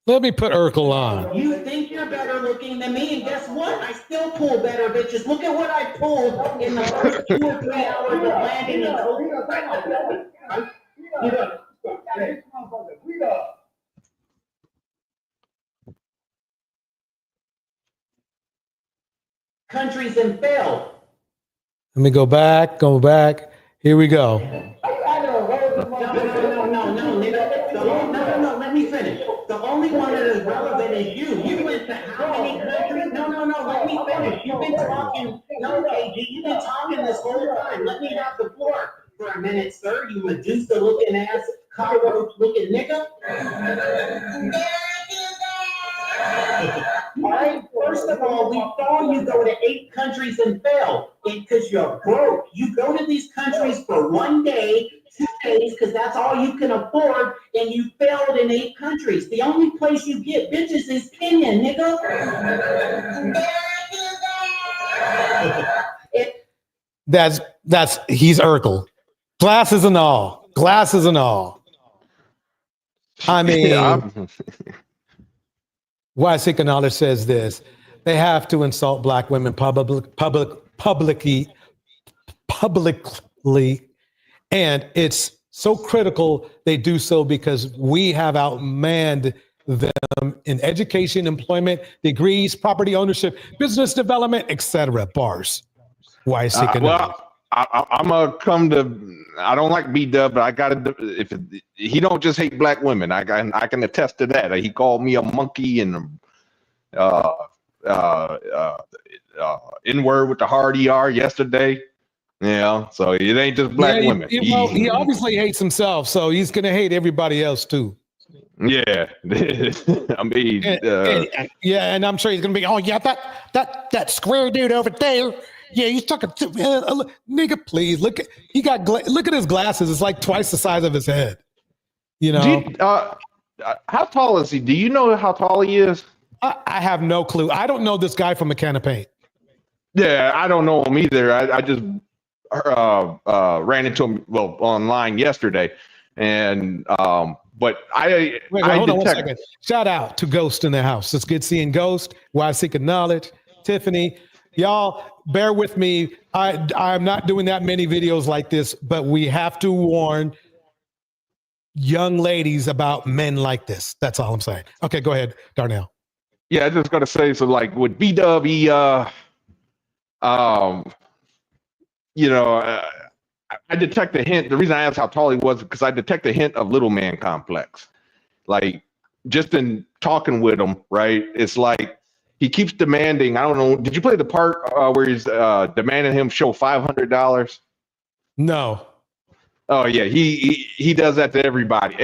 Let me put Urkel on. You think you're better looking than me, and guess what? I still pull better bitches. Look at what I pulled in the first 2 or 3 hours of landing in countries and failed. Let me go back. Here we go. No, let me finish. The only one that is relevant is you. You went to how many countries? No, let me finish. You've been talking, KG, you've been talking this whole time. Let me have the floor for a minute, sir. You Medusa-looking ass, cockroach-looking nigga. All right, first of all, we saw you go to 8 countries and fail because you're broke. You go to these countries for 1 day, 2 days, because that's all you can afford, and you failed in 8 countries. The only place you get bitches is Kenya, nigga. He's Urkel. Glasses and all. I mean, Why Sick Knowledge says this: they have to insult black women publicly, and it's so critical they do so because we have outmanned them in education, employment, degrees, property ownership, business development, etc. Bars. Why Sick Knowledge? I'm gonna come to. I don't like B-Dub, but I gotta. He don't just hate black women, I can attest to that. He called me a monkey and N-word with the hard ER yesterday. Yeah, so it ain't just black women. He obviously hates himself, so he's gonna hate everybody else too. Yeah, I mean, and I'm sure he's gonna be. Oh yeah, that square dude over there. Yeah, he's talking to nigga. Please look at look at his glasses. It's like twice the size of his head. How tall is he? Do you know how tall he is? I have no clue. I don't know this guy from a can of paint. Yeah, I don't know him either. I just ran into him online yesterday, and but Wait, hold on 1 second. Shout out to Ghost in the house. It's good seeing Ghost. Why Seeking Knowledge, Tiffany. Y'all, bear with me. I'm not doing that many videos like this, but we have to warn young ladies about men like this. That's all I'm saying. Okay, go ahead, Darnell. Yeah, I just gotta say, so like with BW, I detect a hint. The reason I asked how tall he was because I detect a hint of little man complex. Like just in talking with him, right? It's like he keeps demanding. I don't know. Did you play the part where he's demanding him show $500? No. Oh yeah, he does that to everybody.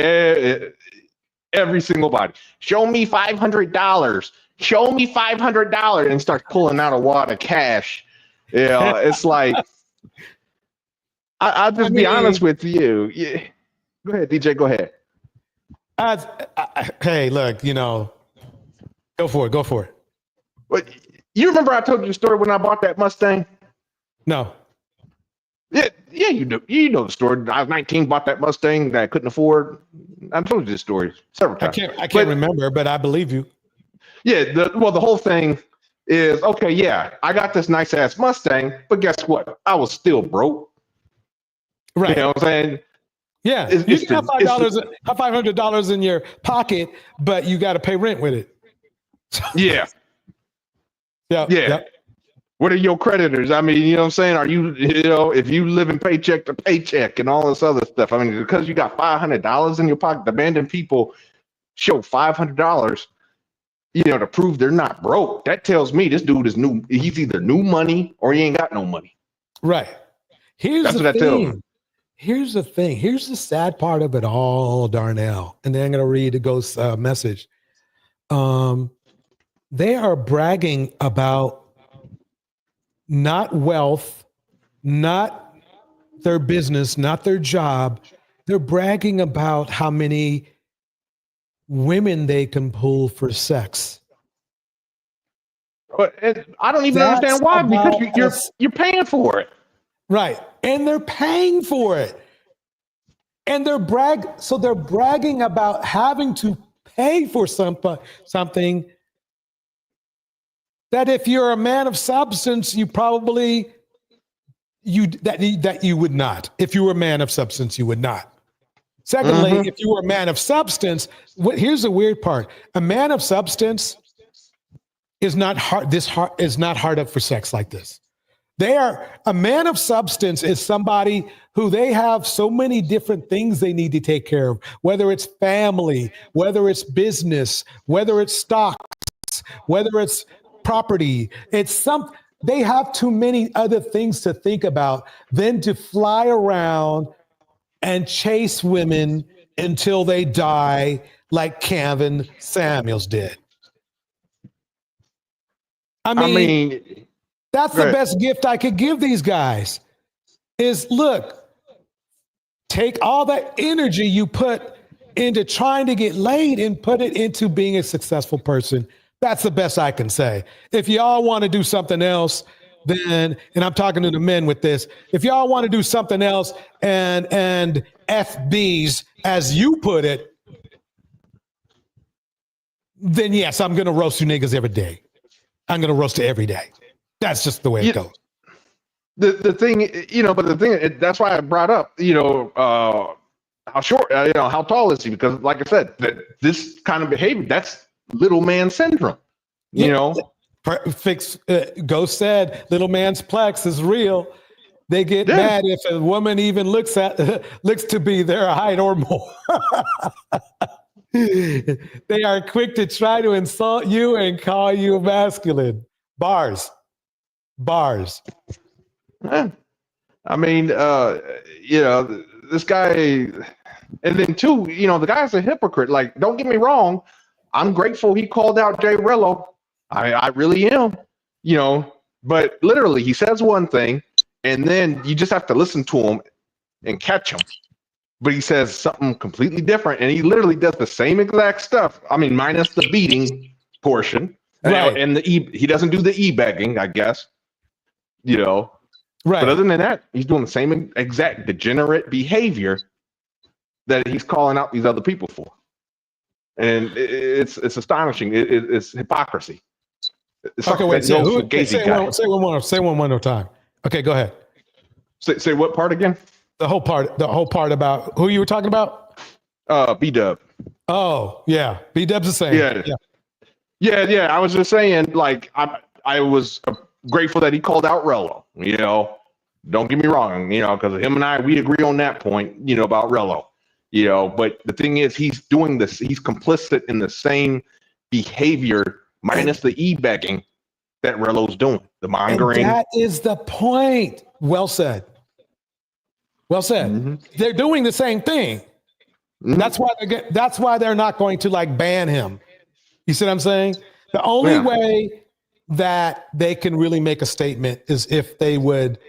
Every single body. Show me $500. Show me $500, and starts pulling out a wad of cash. Yeah, it's like I'll just be honest with you. Yeah. Go ahead, DJ. Go ahead. Hey, look, go for it. Go for it. But you remember I told you the story when I bought that Mustang? No. Yeah, you do. You know the story. I was 19, bought that Mustang that I couldn't afford. I told you this story several times. I can't remember, but I believe you. Yeah, the whole thing is okay. Yeah, I got this nice ass Mustang, but guess what? I was still broke. Right. You know what I'm saying? Yeah, you can have $500 in your pocket, but you got to pay rent with it. Yeah. Yeah. What are your creditors? I mean, you know what I'm saying? Are you if you live in paycheck to paycheck and all this other stuff, I mean, because you got $500 in your pocket, demanding people show $500, to prove they're not broke. That tells me this dude is new. He's either new money or he ain't got no money. Right. That's what that tells me. Here's the thing. Here's the sad part of it all, Darnell. And then I'm going to read the ghost message. They are bragging about not wealth, not their business, not their job. They're bragging about how many women they can pull for sex. But I don't even understand why, because you're paying for it. Right. And they're paying for it. And they're bragging about having to pay for something that if you're a man of substance, you probably that you would not. If you were a man of substance, you would not. Secondly, if you were a man of substance, here's the weird part. A man of substance is not hard up for sex like this. A man of substance is somebody who they have so many different things they need to take care of, whether it's family, whether it's business, whether it's stocks, whether it's property. They have too many other things to think about than to fly around and chase women until they die like Kevin Samuels did. I mean that's the best gift I could give these guys is look, take all that energy you put into trying to get laid and put it into being a successful person. That's the best I can say. If y'all want to do something else, then, and I'm talking to the men with this, if y'all want to do something else and FBs, as you put it, then yes, I'm going to roast you niggas every day. I'm going to roast you every day. That's just the way it goes. The thing, but the thing, that's why I brought up, how short, how tall is he? Because like I said, this kind of behavior, that's little man syndrome, Ghost said, little man's plex is real. They get mad if a woman even looks to be their height or more. They are quick to try to insult you and call you masculine. Bars. I mean, this guy, and then two, the guy's a hypocrite. Like, don't get me wrong. I'm grateful he called out JRello. I really am, but literally he says one thing and then you just have to listen to him and catch him. But he says something completely different and he literally does the same exact stuff. I mean, minus the beating portion. Right. And he doesn't do the e-begging, I guess, Right. But other than that, he's doing the same exact degenerate behavior that he's calling out these other people for. And it's astonishing. It's hypocrisy. It's okay, wait. Say one more time. Okay, go ahead. Say what part again? The whole part about who you were talking about. B-Dub. Oh, yeah. B-Dub's the same. Yeah. I was just saying, like, I was grateful that he called out Rello. You know, don't get me wrong. You know, because him and I, we agree on that point. You know, about Rello. You know, but the thing is, he's doing this. He's complicit in the same behavior, minus the e-begging, that Rello's doing. The mongering. And that is the point. Well said. Well said. Mm-hmm. They're doing the same thing. Mm-hmm. That's why they're not going to like ban him. You see what I'm saying? The only way that they can really make a statement is if they would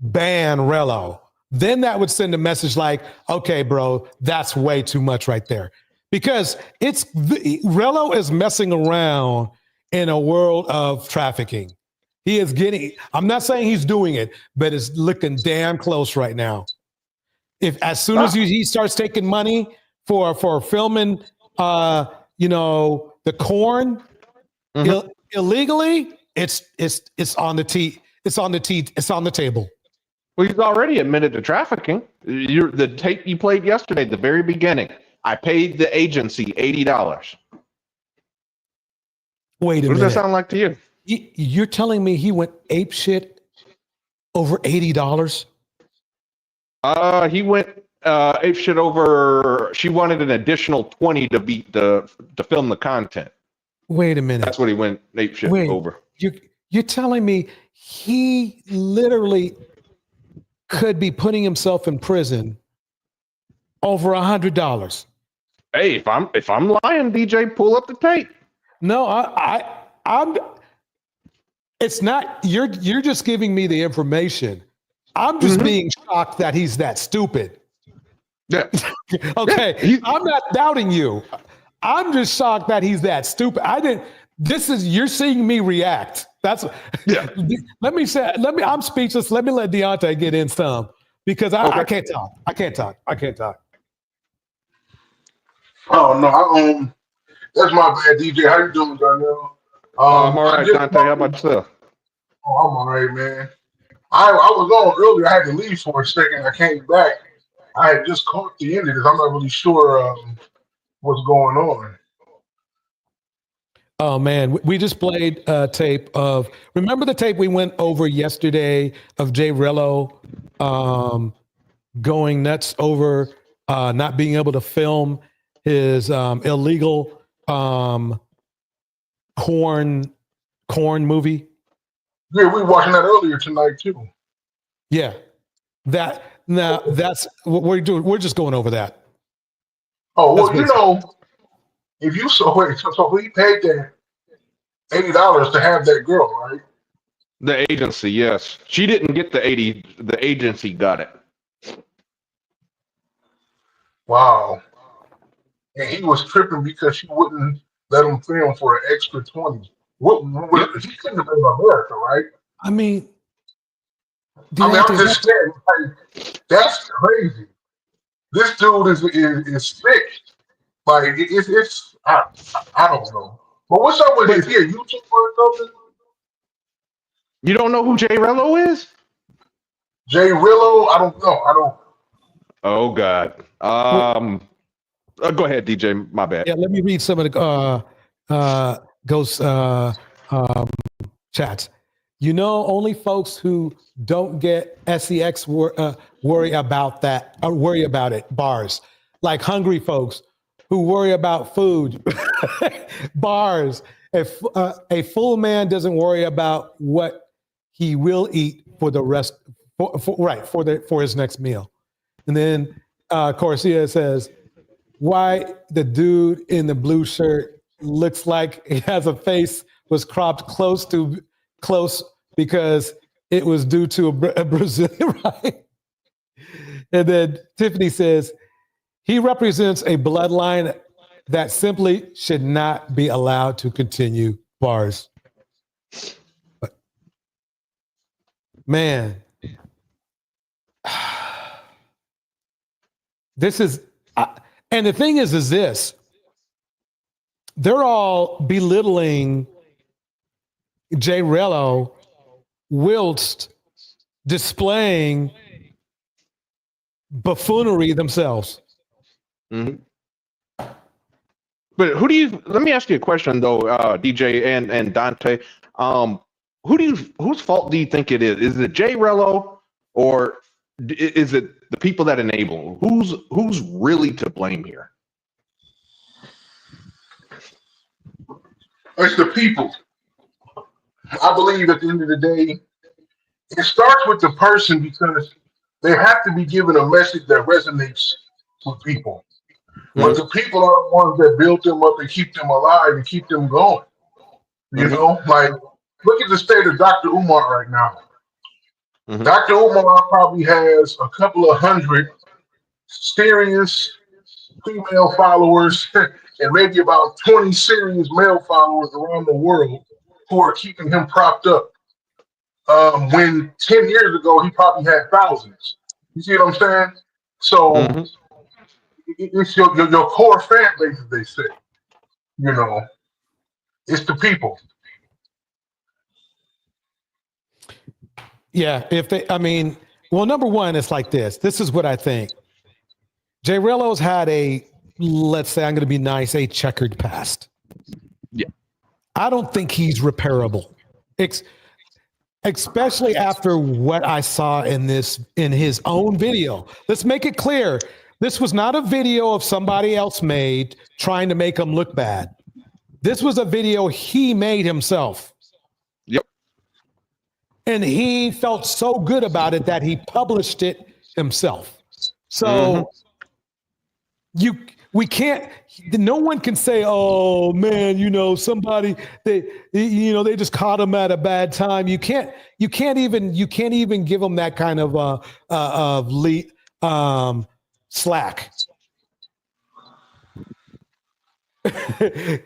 ban Rello. Then that would send a message like, okay, bro, that's way too much right there. Because Rello is messing around in a world of trafficking. He is getting, I'm not saying he's doing it, but it's looking damn close right now. If as soon as he starts taking money for filming, the corn illegally, it's on the table. Well, he's already admitted to trafficking. The tape you played yesterday, at the very beginning, I paid the agency $80. Wait a minute. What does that sound like to you? You're telling me he went ape shit over $80? He went ape shit over. She wanted an additional 20 to film the content. Wait a minute. That's what he went ape shit over. You're telling me he literally could be putting himself in prison over $100? Hey, if I'm lying, DJ, pull up the tape. No, I'm. It's not. You're just giving me the information. I'm just being shocked that he's that stupid. Yeah. Okay. Yeah, I'm not doubting you. I'm just shocked that he's that stupid. You're seeing me react. That's I'm speechless. Let me let Deontay get in some because I can't talk. I can't talk. Oh no, that's my bad, DJ. How you doing, Darnell? I'm all right, Dante. How about yourself? Oh, I'm all right, man. I was on earlier. I had to leave for a second. I came back. I had just caught the end of this. I'm not really sure what's going on. Oh man, we just played a tape of. Remember the tape we went over yesterday of JRello going nuts over not being able to film his illegal corn movie. Yeah, we were watching that earlier tonight too. Yeah, that's what we're doing. We're just going over that. Oh well, if you so he paid that $80 to have that girl, right? The agency, yes. She didn't get the 80. The agency got it. Wow. And he was tripping because she wouldn't let him film for an extra 20. He couldn't have been in America, right? I mean, I'm just saying, like, that's crazy. This dude is sick. Like it's I don't know. But what's up with his here? YouTuber or something? You don't know who JRello is? JRello? I don't know. Oh God. Go ahead, DJ. My bad. Yeah, let me read some of the ghost chats. Only folks who don't get sex worry about that. Worry about it. Bars, like hungry folks who worry about food. Bars. A full man doesn't worry about what he will eat for the rest. For his next meal. And then Corsia says, why the dude in the blue shirt looks like he has a face was cropped close because it was due to a Brazilian, right? And then Tiffany says, he represents a bloodline that simply should not be allowed to continue. Bars. But, man, this is, and the thing is this, they're all belittling JRello whilst displaying buffoonery themselves. Mm-hmm. But let me ask you a question though, DJ and Dante. Whose fault do you think it is? Is it JRello or is it the people that enable? Who's really to blame here? It's the people. I believe at the end of the day, it starts with the person because they have to be given a message that resonates with people. But the people are the ones that build them up and keep them alive and keep them going. You know, like look at the state of Dr. Umar right now. Dr. Umar probably has a couple of hundred serious female followers and maybe about 20 serious male followers around the world who are keeping him propped up. When 10 years ago, he probably had thousands. You see what I'm saying? So it's your core fan base, as they say. You know, it's the people. Yeah, well, number one, it's like this. This is what I think. JRello's had let's say I'm going to be nice, a checkered past. Yeah. I don't think he's repairable. Especially after what I saw in his own video. Let's make it clear. This was not a video of somebody else made trying to make him look bad. This was a video he made himself. Yep. And he felt so good about it that he published it himself. So we can't, no one can say, oh man, somebody, they just caught him at a bad time. You can't even give him that kind of slack.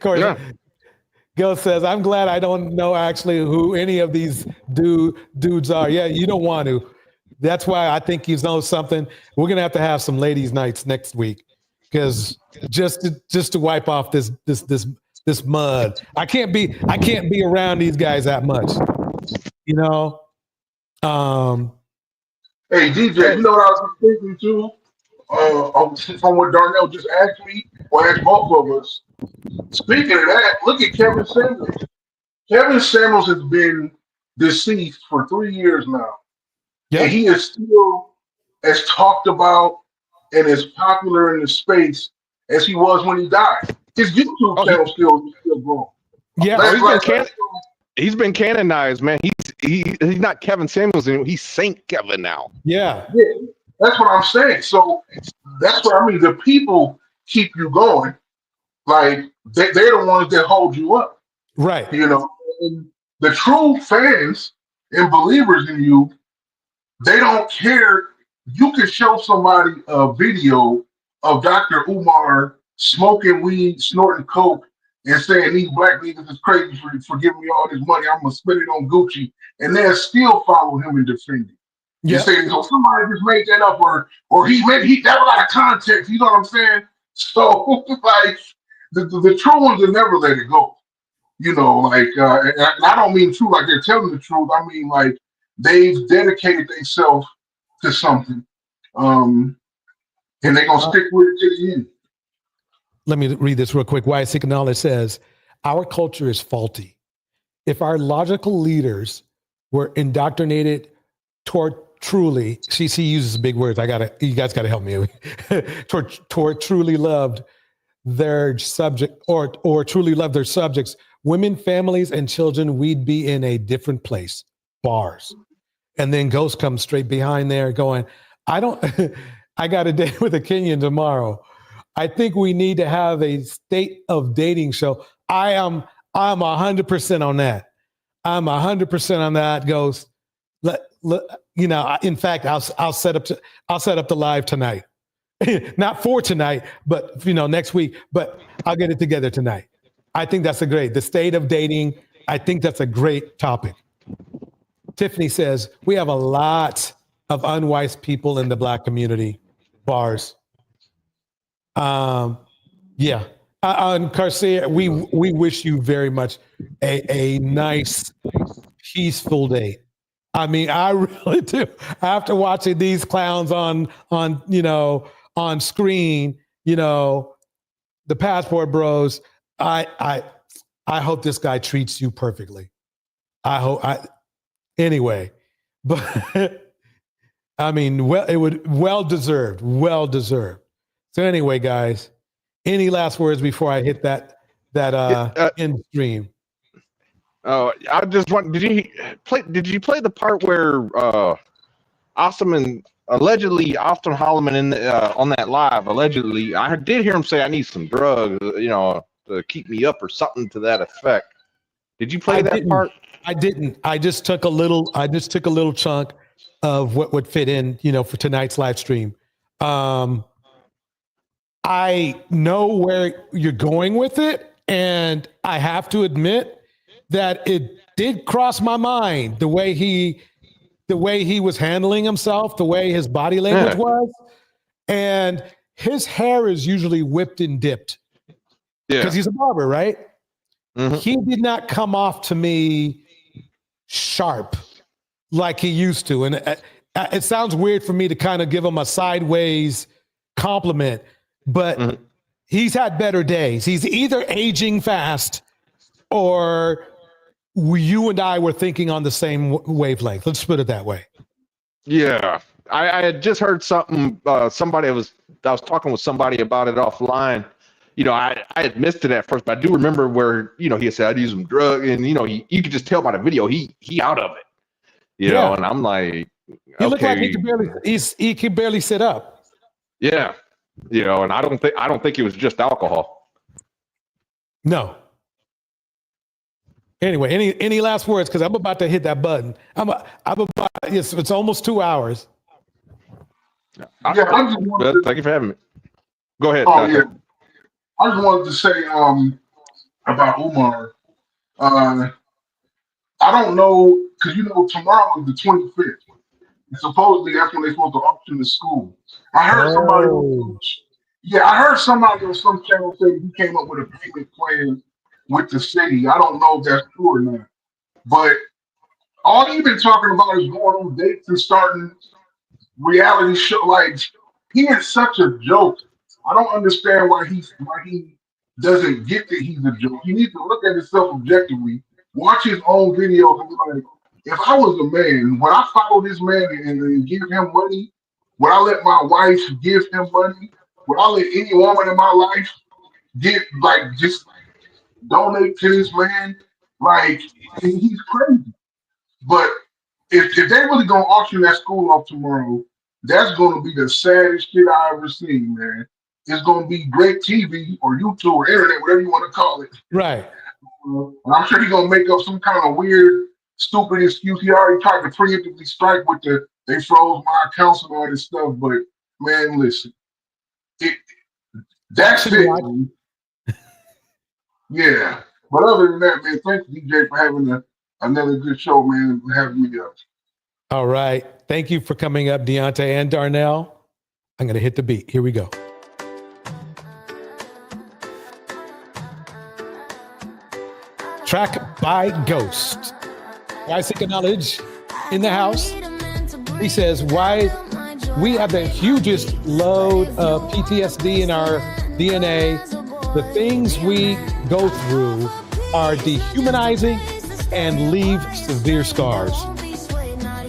Corey, Gil says, I'm glad I don't know actually who any of these dudes are. Yeah, you don't want to. That's why I think you know something. We're gonna have to have some ladies' nights next week, because just to wipe off this mud. I can't be around these guys that much. Hey DJ, you know what I was thinking too? From what Darnell just asked me, or asked both of us. Speaking of that, look at Kevin Samuels. Kevin Samuels has been deceased for 3 years now. Yeah. And he is still as talked about and as popular in the space as he was when he died. His YouTube channel still growing. Yeah, he's been canonized, man. He's not Kevin Samuels anymore. He's Saint Kevin now. Yeah. That's what I'm saying. So that's what I mean. The people keep you going. Like they're the ones that hold you up. Right. And the true fans and believers in you, they don't care. You can show somebody a video of Dr. Umar smoking weed, snorting coke, and saying these black niggas is crazy for giving me all this money. I'm gonna spend it on Gucci, and they'll still follow him and defend it. You say, somebody just made that up, or he that was out of context. You know what I'm saying? So like the true ones will never let it go. And I don't mean true like they're telling the truth. I mean like they've dedicated themselves to something, and they're gonna stick with it to the end. Let me read this real quick. Why Seeking Knowledge says, our culture is faulty. If our logical leaders were indoctrinated toward truly, she uses big words. You guys gotta help me. toward truly loved their subject or truly loved their subjects, women, families, and children, we'd be in a different place. Bars. And then Ghost comes straight behind there going, I got a date with a Kenyan tomorrow. I think we need to have a state of dating show. I'm 100% on that. I'm 100% on that, Ghost. In fact, I'll set up the live tonight. Not for tonight, but next week. But I'll get it together tonight. I think that's the state of dating. I think that's a great topic. Tiffany says we have a lot of unwise people in the Black community. Bars. Yeah. Garcia, we wish you very much a nice, peaceful day. I mean, I really do. After watching these clowns on screen, the passport bros, I hope this guy treats you perfectly. Anyway, but I mean, well deserved. So anyway, guys, any last words before I hit that end stream? Oh, I just want. Did you play the part where Austin Holloman on that live? Allegedly, I did hear him say, "I need some drugs, to keep me up," or something to that effect. Did you play that part? I didn't. I just took a little chunk of what would fit in, for tonight's live stream. I know where you're going with it, and I have to admit that it did cross my mind the way he was handling himself, the way his body language was, and his hair is usually whipped and dipped because he's a barber, right? Mm-hmm. He did not come off to me sharp like he used to, and it sounds weird for me to kind of give him a sideways compliment, but he's had better days. He's either aging fast or you and I were thinking on the same wavelength. Let's put it that way. Yeah. I had just heard something, I was talking with somebody about it offline. I had missed it at first, but I do remember where, he said, I'd use some drug, and, you could just tell by the video, he out of it, you know, and I'm like, he looked like he could barely sit up. Yeah. And I don't think it was just alcohol. No. Anyway, any last words? Because I'm about to hit that button. It's almost 2 hours. Thank you for having me. Go ahead. Oh, yeah. I just wanted to say about Umar. I don't know, because tomorrow is the 25th. And supposedly that's when they're supposed to auction the school. I heard somebody on some channel say he came up with a payment plan with the city. I don't know if that's true or not. But all he's been talking about is going on dates and starting reality show. Like, he is such a joke. I don't understand why he doesn't get that he's a joke. He needs to look at himself objectively, watch his own videos, and be like, if I was a man, would I follow this man and give him money? Would I let my wife give him money? Would I let any woman in my life just donate to this man? Like, he's crazy. But if they really gonna auction that school off tomorrow, that's gonna be the saddest shit I ever seen, man. It's gonna be great TV or YouTube or internet, whatever you want to call it. Right. And I'm sure he's gonna make up some kind of weird, stupid excuse. He already tried to preemptively strike with they froze my accounts and all this stuff. But man, listen, that's it. Yeah. But other than that, man, thanks DJ for having another good show, man, and having me up. All right. Thank you for coming up, Deontay and Darnell. I'm going to hit the beat. Here we go. Track by Ghost. Why Seek Knowledge in the house. He says, why we have the hugest load of PTSD in our DNA. The things we go through are dehumanizing and leave severe scars.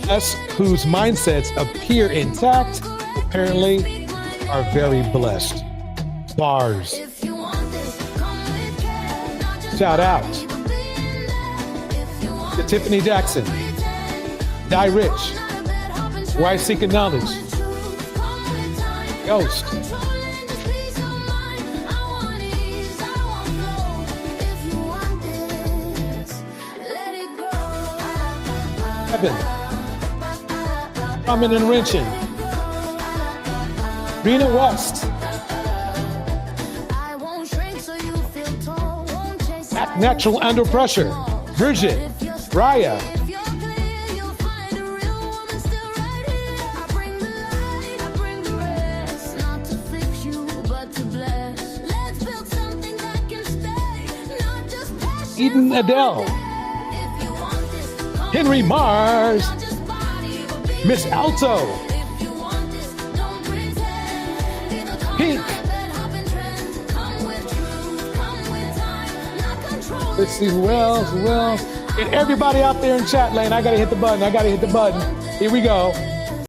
Us whose mindsets appear intact apparently are very blessed. Bars. Shout out to Tiffany Jackson, Die Rich, Why Seeking Knowledge, Ghost, Evan, Ramen and Wrenching, Rena West, Natural Under Pressure, Bridget, Raya, Eden Adele, Henry Mars, Miss Alto, Pink, Let's see who else. And everybody out there in chat lane, I gotta hit the button. Here we go.